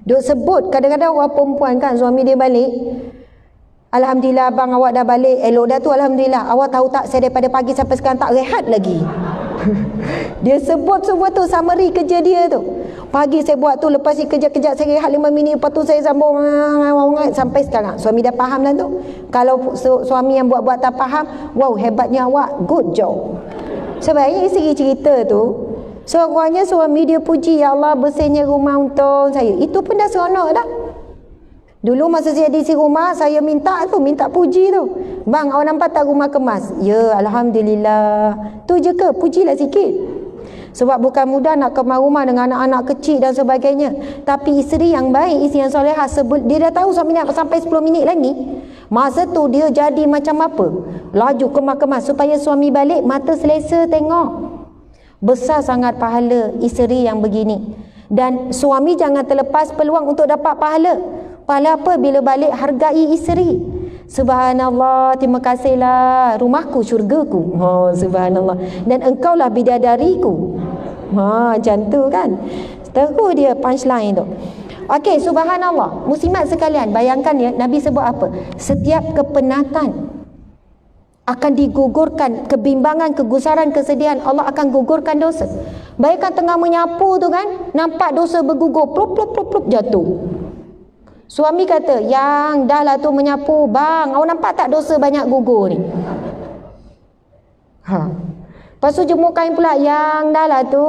Duk sebut kadang-kadang orang perempuan kan, suami dia balik, alhamdulillah bang awak dah balik, elok dah tu alhamdulillah. Awak tahu tak, saya daripada pagi sampai sekarang tak rehat lagi. Dia sebut semua tu summary kerja dia tu. Pagi saya buat tu, lepas ni kejap-kejap saya rehat 5 minit, lepas tu saya sambung sampai sekarang. Suami dah faham dah tu. Kalau suami yang buat-buat tak faham, wow hebatnya awak, good job. Sebenarnya isteri cerita tu, seorangnya suami dia puji, ya Allah bersihnya rumah untuk saya. Itu pun dah seronok dah. Dulu masa saya di rumah, saya minta puji tu. Bang, awak nampak tak rumah kemas? Ya, alhamdulillah. Tu je ke? Pujilah sikit. Sebab bukan mudah nak kemas rumah dengan anak-anak kecil dan sebagainya. Tapi isteri yang baik, isteri yang solehah, dia dah tahu suami nak sampai 10 minit lagi. Masa tu dia jadi macam apa? Laju kemas-kemas supaya suami balik mata selesa tengok. Besar sangat pahala isteri yang begini. Dan suami jangan terlepas peluang untuk dapat pahala. Pahala apa? Bila balik hargai isteri. Subhanallah, terima kasihlah, rumahku syurgaku. Subhanallah. Dan engkaulah bidadariku. Macam tu kan. Terus dia punchline tu. Okey, subhanallah. Muslimat sekalian, bayangkan ya, Nabi sebut apa? Setiap kepenatan akan digugurkan, kebimbangan, kegusaran, kesedihan, Allah akan gugurkan dosa. Bayangkan tengah menyapu tu kan, nampak dosa bergugur, plop plop plop plop jatuh. Suami kata, yang dah lah tu menyapu, bang, awak nampak tak dosa banyak gugur ni? Lepas tu jemur kain pula, yang dah lah tu,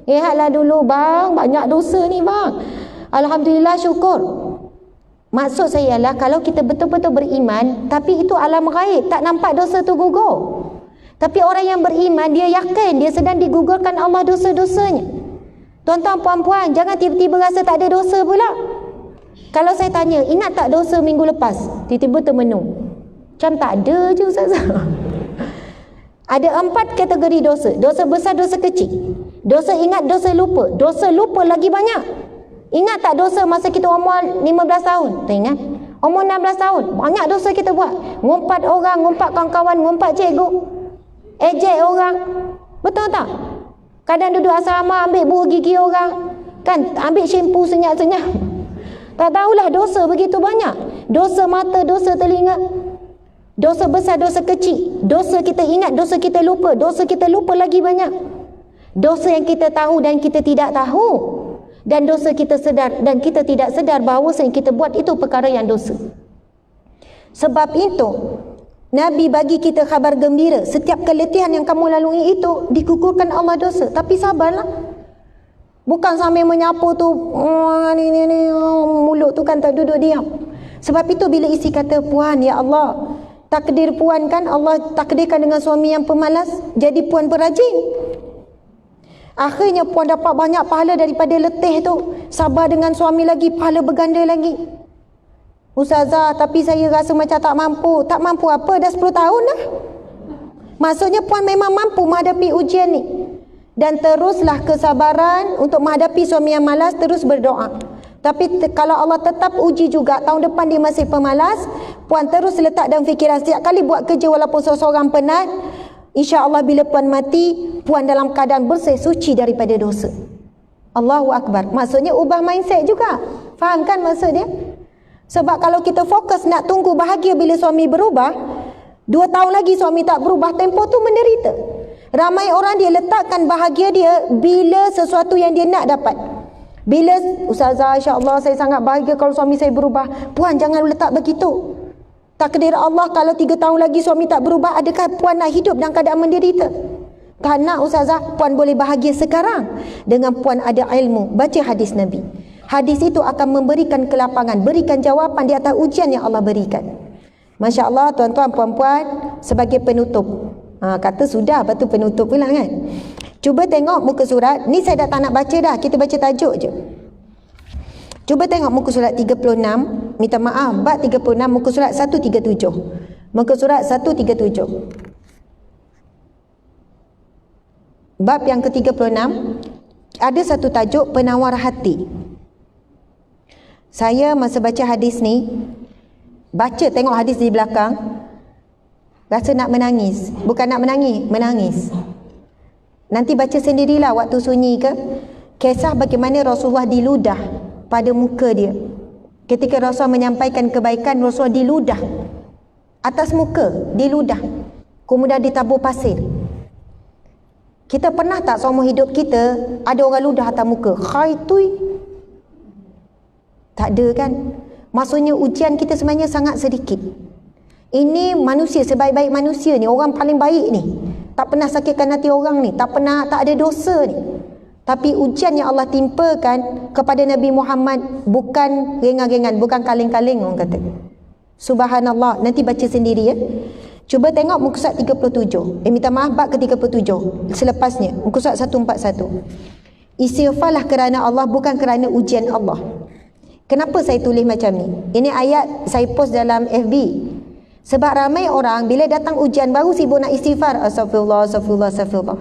rehatlah dulu bang, banyak dosa ni bang. Alhamdulillah, syukur. Maksud saya ialah, kalau kita betul-betul beriman, tapi itu alam gaib, tak nampak dosa tu gugur. Tapi orang yang beriman, dia yakin dia sedang digugurkan Allah dosa-dosanya. Tuan-tuan, puan-puan, jangan tiba-tiba rasa tak ada dosa pula. Kalau saya tanya, ingat tak dosa minggu lepas? Tiba-tiba termenung. Macam tak ada je Ustazah. Ada 4 kategori dosa. Dosa besar, dosa kecil. Dosa ingat, dosa lupa. Dosa lupa lagi banyak. Ingat tak dosa masa kita umur 15 tahun? Tak ingat? Umur 16 tahun. Banyak dosa kita buat. Ngumpat orang, ngumpat kawan-kawan, ngumpat cikgu. Ejek orang. Betul tak? Kadang duduk asrama ambil buah gigi orang. Kan ambil shampoo senyap-senyap. Tak tahulah dosa begitu banyak. Dosa mata, dosa telinga. Dosa besar, dosa kecil. Dosa kita ingat, dosa kita lupa. Dosa kita lupa lagi banyak. Dosa yang kita tahu dan kita tidak tahu. Dan dosa kita sedar dan kita tidak sedar bahawa yang kita buat itu perkara yang dosa. Sebab itu Nabi bagi kita khabar gembira, setiap keletihan yang kamu lalui itu digugurkan Allah dosa. Tapi sabarlah. Bukan sambil menyapu tu mulut tu kan tak duduk diam. Sebab itu bila isteri kata, puan, ya Allah, takdir puan kan Allah takdirkan dengan suami yang pemalas, jadi puan berajin. Akhirnya puan dapat banyak pahala daripada letih tu. Sabar dengan suami lagi, pahala berganda lagi. Ustazah, tapi saya rasa macam tak mampu. Tak mampu apa? Dah 10 tahun dah. Maksudnya puan memang mampu menghadapi ujian ni. Dan teruslah kesabaran untuk menghadapi suami yang malas, terus berdoa. Tapi kalau Allah tetap uji juga, tahun depan dia masih pemalas, puan terus letak dalam fikiran setiap kali buat kerja walaupun seorang penat, insya-Allah bila puan mati, puan dalam keadaan bersih suci daripada dosa. Allahu Akbar. Maksudnya ubah mindset juga. Faham kan maksud dia? Sebab kalau kita fokus nak tunggu bahagia bila suami berubah, 2 tahun lagi suami tak berubah, tempoh tu menderita. Ramai orang dia letakkan bahagia dia bila sesuatu yang dia nak dapat. Bila ustazah, insya-Allah saya sangat bahagia kalau suami saya berubah. Puan jangan letak begitu. Takdir Allah kalau 3 tahun lagi suami tak berubah, adakah puan nak hidup dalam keadaan menderita? Tak nak ustazah. Puan boleh bahagia sekarang dengan puan ada ilmu, baca hadis Nabi. Hadis itu akan memberikan kelapangan, berikan jawapan di atas ujian yang Allah berikan. Masya Allah, tuan-tuan, puan-puan, sebagai penutup. Kata sudah, lepas tu penutup pula kan. Cuba tengok muka surat. Ni saya dah tak nak baca dah, kita baca tajuk je. Cuba tengok muka surat 36. Minta maaf, bab 36, muka surat 137. Muka surat 137. Bab yang ke-36, ada satu tajuk penawar hati. Saya masa baca hadis ni, tengok hadis di belakang, rasa nak menangis. Bukan nak menangis, menangis. Nanti baca sendirilah waktu sunyi ke. Kisah bagaimana Rasulullah diludah pada muka dia. Ketika Rasulullah menyampaikan kebaikan, Rasulullah diludah. Atas muka, diludah. Kemudian ditabur pasir. Kita pernah tak seumur hidup kita, ada orang ludah atas muka? Khaitui. Tak ada kan? Maksudnya ujian kita sebenarnya sangat sedikit. Ini manusia, sebaik-baik manusia ni, orang paling baik ni, tak pernah sakitkan hati orang ni, tak ada dosa ni. Tapi ujian yang Allah timpakan kepada Nabi Muhammad bukan ringan-ringan, bukan kaleng-kaleng orang kata. Subhanallah. Nanti baca sendiri ya. Cuba tengok muka surat 37. Minta maaf, bab ke-37 selepasnya, muka surat 141. Istighfarlah kerana Allah, bukan kerana ujian Allah. Kenapa saya tulis macam ni? Ini ayat saya post dalam FB. Sebab ramai orang bila datang ujian baru sibuk nak istighfar. Astagfirullah, astagfirullah, astagfirullah.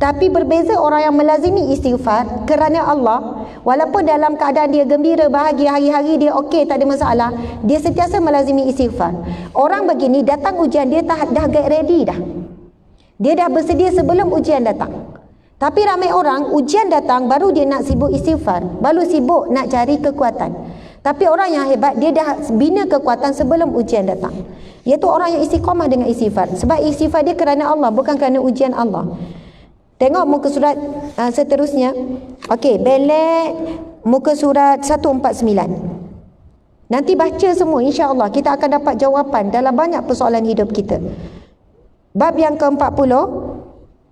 Tapi berbeza orang yang melazimi istighfar kerana Allah, walaupun dalam keadaan dia gembira, bahagia, hari-hari dia okey, tak ada masalah, dia sentiasa melazimi istighfar. Orang begini datang ujian dia dah get ready dah. Dia dah bersedia sebelum ujian datang. Tapi ramai orang ujian datang baru dia nak sibuk istighfar, baru sibuk nak cari kekuatan. Tapi orang yang hebat, dia dah bina kekuatan sebelum ujian datang. Iaitu orang yang istiqamah dengan istighfar. Sebab istighfar dia kerana Allah, bukan kerana ujian Allah. Tengok muka surat seterusnya. Okey, belek muka surat 149. Nanti baca semua, insya-Allah kita akan dapat jawapan dalam banyak persoalan hidup kita. Bab yang ke-40,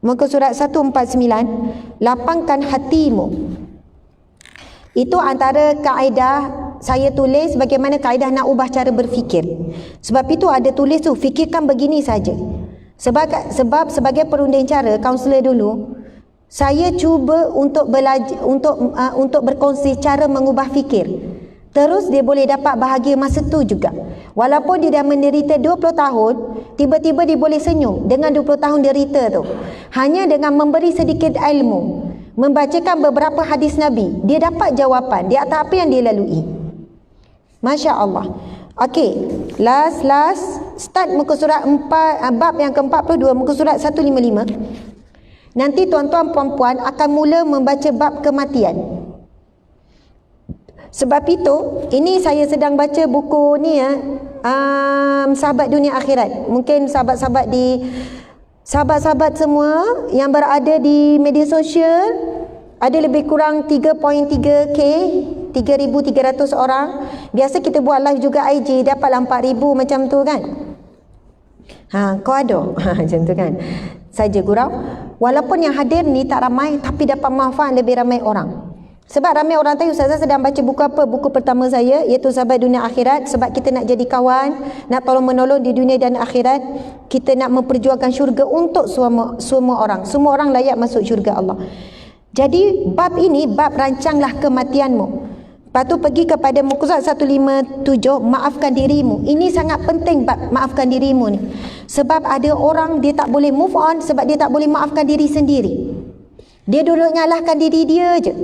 muka surat 149, lapangkan hatimu. Itu antara kaedah saya tulis bagaimana kaedah nak ubah cara berfikir. Sebab itu ada tulis tu, fikirkan begini saja. Sebab sebagai perunding cara, kaunselor dulu, saya cuba untuk belajar, untuk berkongsi cara mengubah fikir. Terus dia boleh dapat bahagia masa tu juga. Walaupun dia dah menderita 20 tahun, tiba-tiba dia boleh senyum dengan 20 tahun derita tu. Hanya dengan memberi sedikit ilmu, membacakan beberapa hadis Nabi, dia dapat jawapan di atas apa yang dia lalui. Masya Allah. Okey, last start muka surat 4, bab yang ke-42, muka surat 155. Nanti tuan-tuan puan-puan akan mula membaca bab kematian. Sebab itu, ini saya sedang baca buku ni ya, Sahabat Dunia Akhirat. Mungkin sahabat-sahabat semua yang berada di media sosial, ada lebih kurang 3.3K, 3,300 orang. Biasa kita buat live juga IG, dapatlah 4,000 macam tu kan. Kau ada macam tu kan. Saja gurau. Walaupun yang hadir ni tak ramai, tapi dapat manfaat lebih ramai orang. Sebab ramai orang tanya, Ustazah sedang baca buku apa? Buku pertama saya, iaitu Sahabat Dunia Akhirat. Sebab kita nak jadi kawan, nak tolong-menolong di dunia dan akhirat. Kita nak memperjuangkan syurga untuk semua orang. Semua orang layak masuk syurga Allah. Jadi bab ini, bab rancanglah kematianmu. Lepas tu pergi kepada muka surat 157, maafkan dirimu. Ini sangat penting bab maafkan dirimu ni. Sebab ada orang dia tak boleh move on sebab dia tak boleh maafkan diri sendiri. Dia duduk nyalahkan diri dia je.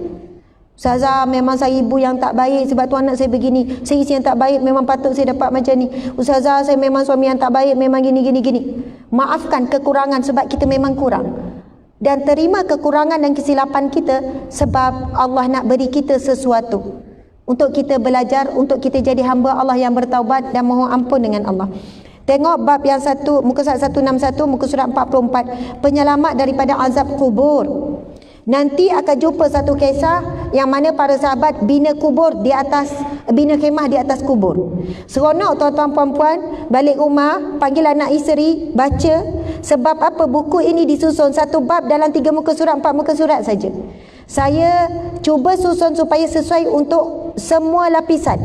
Ustazah, memang saya ibu yang tak baik sebab tu anak saya begini. Saya isteri yang tak baik, memang patut saya dapat macam ni. Ustazah, saya memang suami yang tak baik, memang gini. Maafkan kekurangan sebab kita memang kurang. Dan terima kekurangan dan kesilapan kita sebab Allah nak beri kita sesuatu. Untuk kita belajar, untuk kita jadi hamba Allah yang bertaubat dan mohon ampun dengan Allah. Tengok bab yang satu, muka surat 161, muka surat 44. Penyelamat daripada azab kubur. Nanti akan jumpa satu kisah yang mana para sahabat bina khemah di atas kubur. Seronok tuan-tuan puan-puan, balik rumah, panggil anak isteri, baca. Sebab apa? Buku ini disusun satu bab dalam 3 muka surat, 4 muka surat saja. Saya cuba susun supaya sesuai untuk semua lapisan.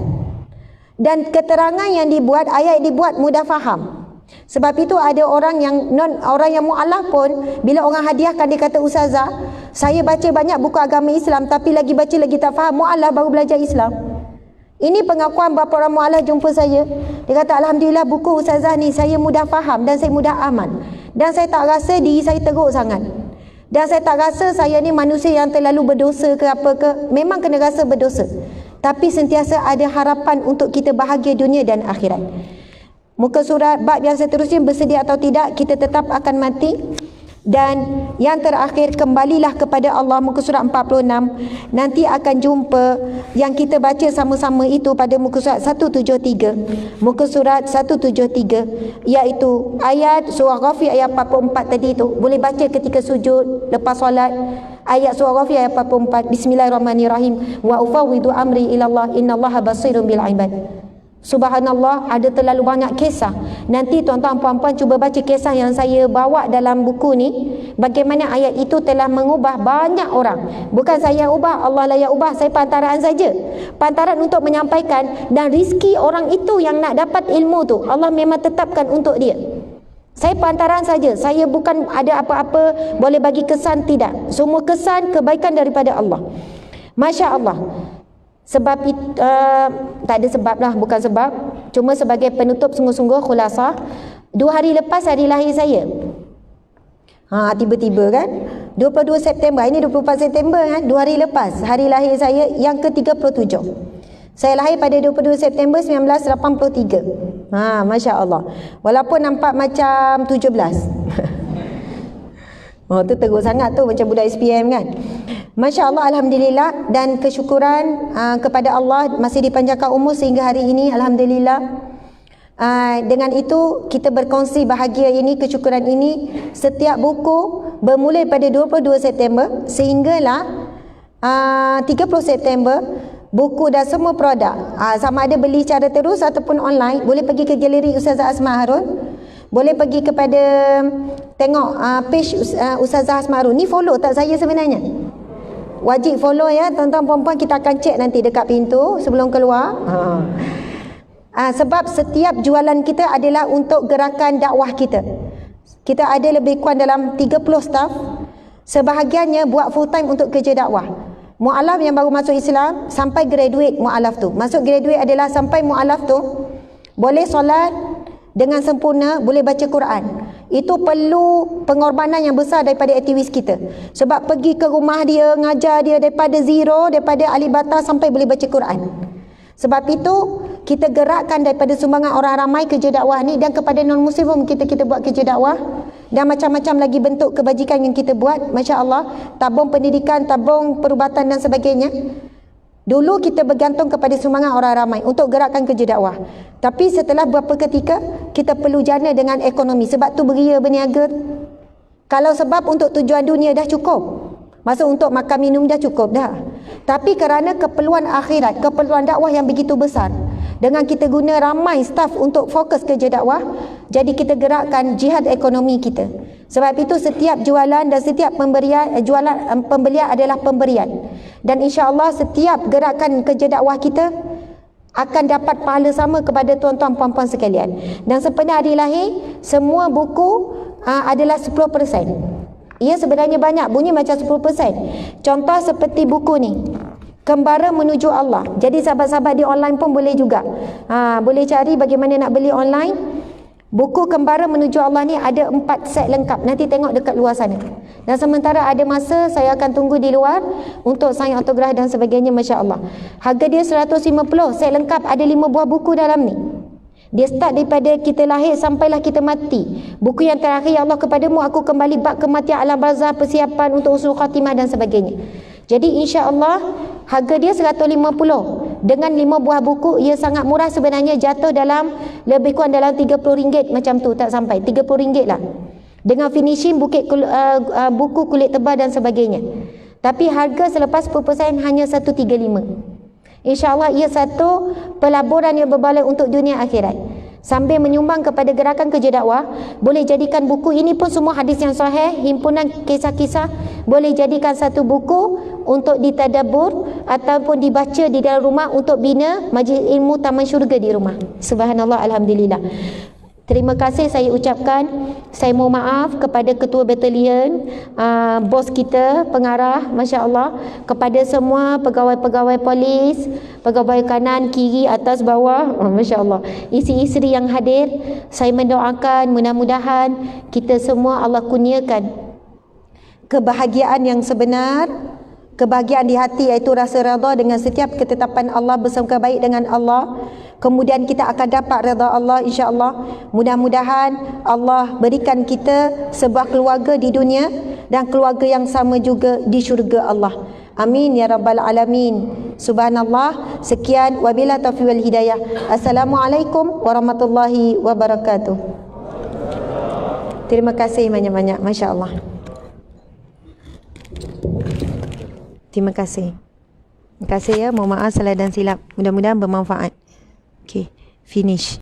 Dan keterangan yang dibuat, ayat dibuat mudah faham. Sebab itu ada orang yang mu'alaf pun, bila orang hadiahkan dia kata, ustazah, saya baca banyak buku agama Islam tapi lagi baca lagi tak faham. Mu'alaf baru belajar Islam. Ini pengakuan beberapa orang mu'alaf jumpa saya. Dia kata, alhamdulillah buku ustazah ni saya mudah faham dan saya mudah amal. Dan saya tak rasa diri saya teruk sangat. Dan saya tak rasa saya ni manusia yang terlalu berdosa ke apa ke. Memang kena rasa berdosa, tapi sentiasa ada harapan untuk kita bahagia dunia dan akhirat. Muka surat bab yang seterusnya, bersedia atau tidak kita tetap akan mati. Dan yang terakhir, kembalilah kepada Allah, muka surat 46. Nanti akan jumpa yang kita baca sama-sama itu pada muka surat 173. Muka surat 173 iaitu ayat surah Ghafir ayat 44 tadi itu. Boleh baca ketika sujud lepas solat. Ayat surah Ghafir ayat 44. Bismillahirrahmanirrahim. Wa ufawwidu amri ilallah innallaha basirun bil ibad. Subhanallah, ada terlalu banyak kisah. Nanti tuan-tuan puan-puan cuba baca kisah yang saya bawa dalam buku ni. Bagaimana ayat itu telah mengubah banyak orang. Bukan saya ubah, Allah lah yang ubah. Saya pantaran saja. Pantaran untuk menyampaikan, dan rizki orang itu yang nak dapat ilmu tu Allah memang tetapkan untuk dia. Saya pantaran saja. Saya bukan ada apa-apa boleh bagi kesan, tidak. Semua kesan kebaikan daripada Allah. Masya Allah. Sebab tak ada sebab lah, bukan sebab. Cuma sebagai penutup sungguh-sungguh khulasah. 2 hari lepas hari lahir saya. Tiba-tiba kan 22 September, ini 24 September kan, 2 hari lepas hari lahir saya yang ke-37. Saya lahir pada 22 September 1983. Masya Allah. Walaupun nampak macam 17. Tu teruk sangat tu, macam budak SPM kan. Masya Allah, alhamdulillah, dan kesyukuran kepada Allah masih dipanjangkan umur sehingga hari ini, alhamdulillah. Dengan itu kita berkongsi bahagia ini, kesyukuran ini. Setiap buku bermula pada 22 September sehinggalah 30 September. Buku dan semua produk, sama ada beli secara terus ataupun online, boleh pergi ke galeri Ustazah Asma Harun. Boleh pergi kepada tengok page Ustazah Asma Harun. Ni follow tak saya sebenarnya? Wajib follow ya tuan-tuan puan-puan. Kita akan cek nanti dekat pintu sebelum keluar. Sebab setiap jualan kita adalah untuk gerakan dakwah kita. Kita ada lebih kurang dalam 30 staff. Sebahagiannya buat full time untuk kerja dakwah. Mu'alaf yang baru masuk Islam sampai graduate mu'alaf tu. Masuk graduate adalah sampai mu'alaf tu boleh solat dengan sempurna, boleh baca Quran. Itu perlu pengorbanan yang besar daripada aktivis kita. Sebab pergi ke rumah dia, ngajar dia daripada zero, daripada alibata sampai boleh baca Quran. Sebab itu kita gerakkan daripada sumbangan orang ramai kerja dakwah ni, dan kepada non-muslim pun kita buat kerja dakwah. Dan macam-macam lagi bentuk kebajikan yang kita buat. Masya Allah, tabung pendidikan, tabung perubatan dan sebagainya. Dulu kita bergantung kepada sumbangan orang ramai untuk gerakkan kerja dakwah. Tapi setelah beberapa ketika, kita perlu jana dengan ekonomi. Sebab tu beria berniaga. Kalau sebab untuk tujuan dunia dah cukup. Maksud untuk makan minum dah cukup dah. Tapi kerana keperluan akhirat, keperluan dakwah yang begitu besar, dengan kita guna ramai staf untuk fokus kerja dakwah, jadi kita gerakkan jihad ekonomi kita. Sebab itu setiap jualan dan setiap pemberian, pembelian adalah pemberian. Dan insya-Allah setiap gerakan kerja dakwah kita akan dapat pahala sama kepada tuan-tuan puan-puan sekalian. Dan sempena hari lahir, semua buku adalah 10%. Ia sebenarnya banyak, bunyi macam 10%. Contoh seperti buku ni, Kembara Menuju Allah. Jadi sahabat-sahabat di online pun boleh juga. Boleh cari bagaimana nak beli online. Buku Kembara Menuju Allah ni ada 4 set lengkap. Nanti tengok dekat luar sana. Dan sementara ada masa, saya akan tunggu di luar untuk sign autograf dan sebagainya, Masya Allah. Harga dia 150, set lengkap, ada 5 buah buku dalam ni. Dia start daripada kita lahir sampailah kita mati. Buku yang terakhir, Ya Allah kepadamu aku kembali, bab kematian, alam barzah, persiapan untuk husnul khatimah dan sebagainya. Jadi insya Allah harga dia 150. Dengan 5 buah buku, ia sangat murah sebenarnya, jatuh dalam lebih kurang dalam RM30 macam tu, tak sampai RM30 lah. Dengan finishing buku kulit tebal dan sebagainya. Tapi harga selepas perpersaing hanya 135. InsyaAllah ia satu pelaburan yang berbalik untuk dunia akhirat. Sambil menyumbang kepada gerakan kerja dakwah, boleh jadikan buku ini pun semua hadis yang sahih, himpunan kisah-kisah, boleh jadikan satu buku untuk ditadabbur ataupun dibaca di dalam rumah untuk bina majlis ilmu taman syurga di rumah. Subhanallah, alhamdulillah. Terima kasih saya ucapkan. Saya mohon maaf kepada ketua batalion, bos kita, pengarah, Masya Allah, kepada semua pegawai-pegawai polis, pegawai kanan, kiri, atas, bawah, Masya Allah, isteri-isteri yang hadir. Saya mendoakan mudah-mudahan kita semua Allah kurniakan kebahagiaan yang sebenar, kebahagiaan di hati, iaitu rasa redha dengan setiap ketetapan Allah, bersangka baik dengan Allah. Kemudian kita akan dapat redha Allah, insya-Allah. Mudah-mudahan Allah berikan kita sebuah keluarga di dunia dan keluarga yang sama juga di syurga Allah. Amin ya rabbal alamin. Subhanallah. Sekian, wabillahi taufiq wal hidayah. Assalamualaikum warahmatullahi wabarakatuh. Terima kasih banyak-banyak, masya-Allah. Terima kasih. Terima kasih ya. Mohon maaf salah dan silap. Mudah-mudahan bermanfaat. Okay, finish.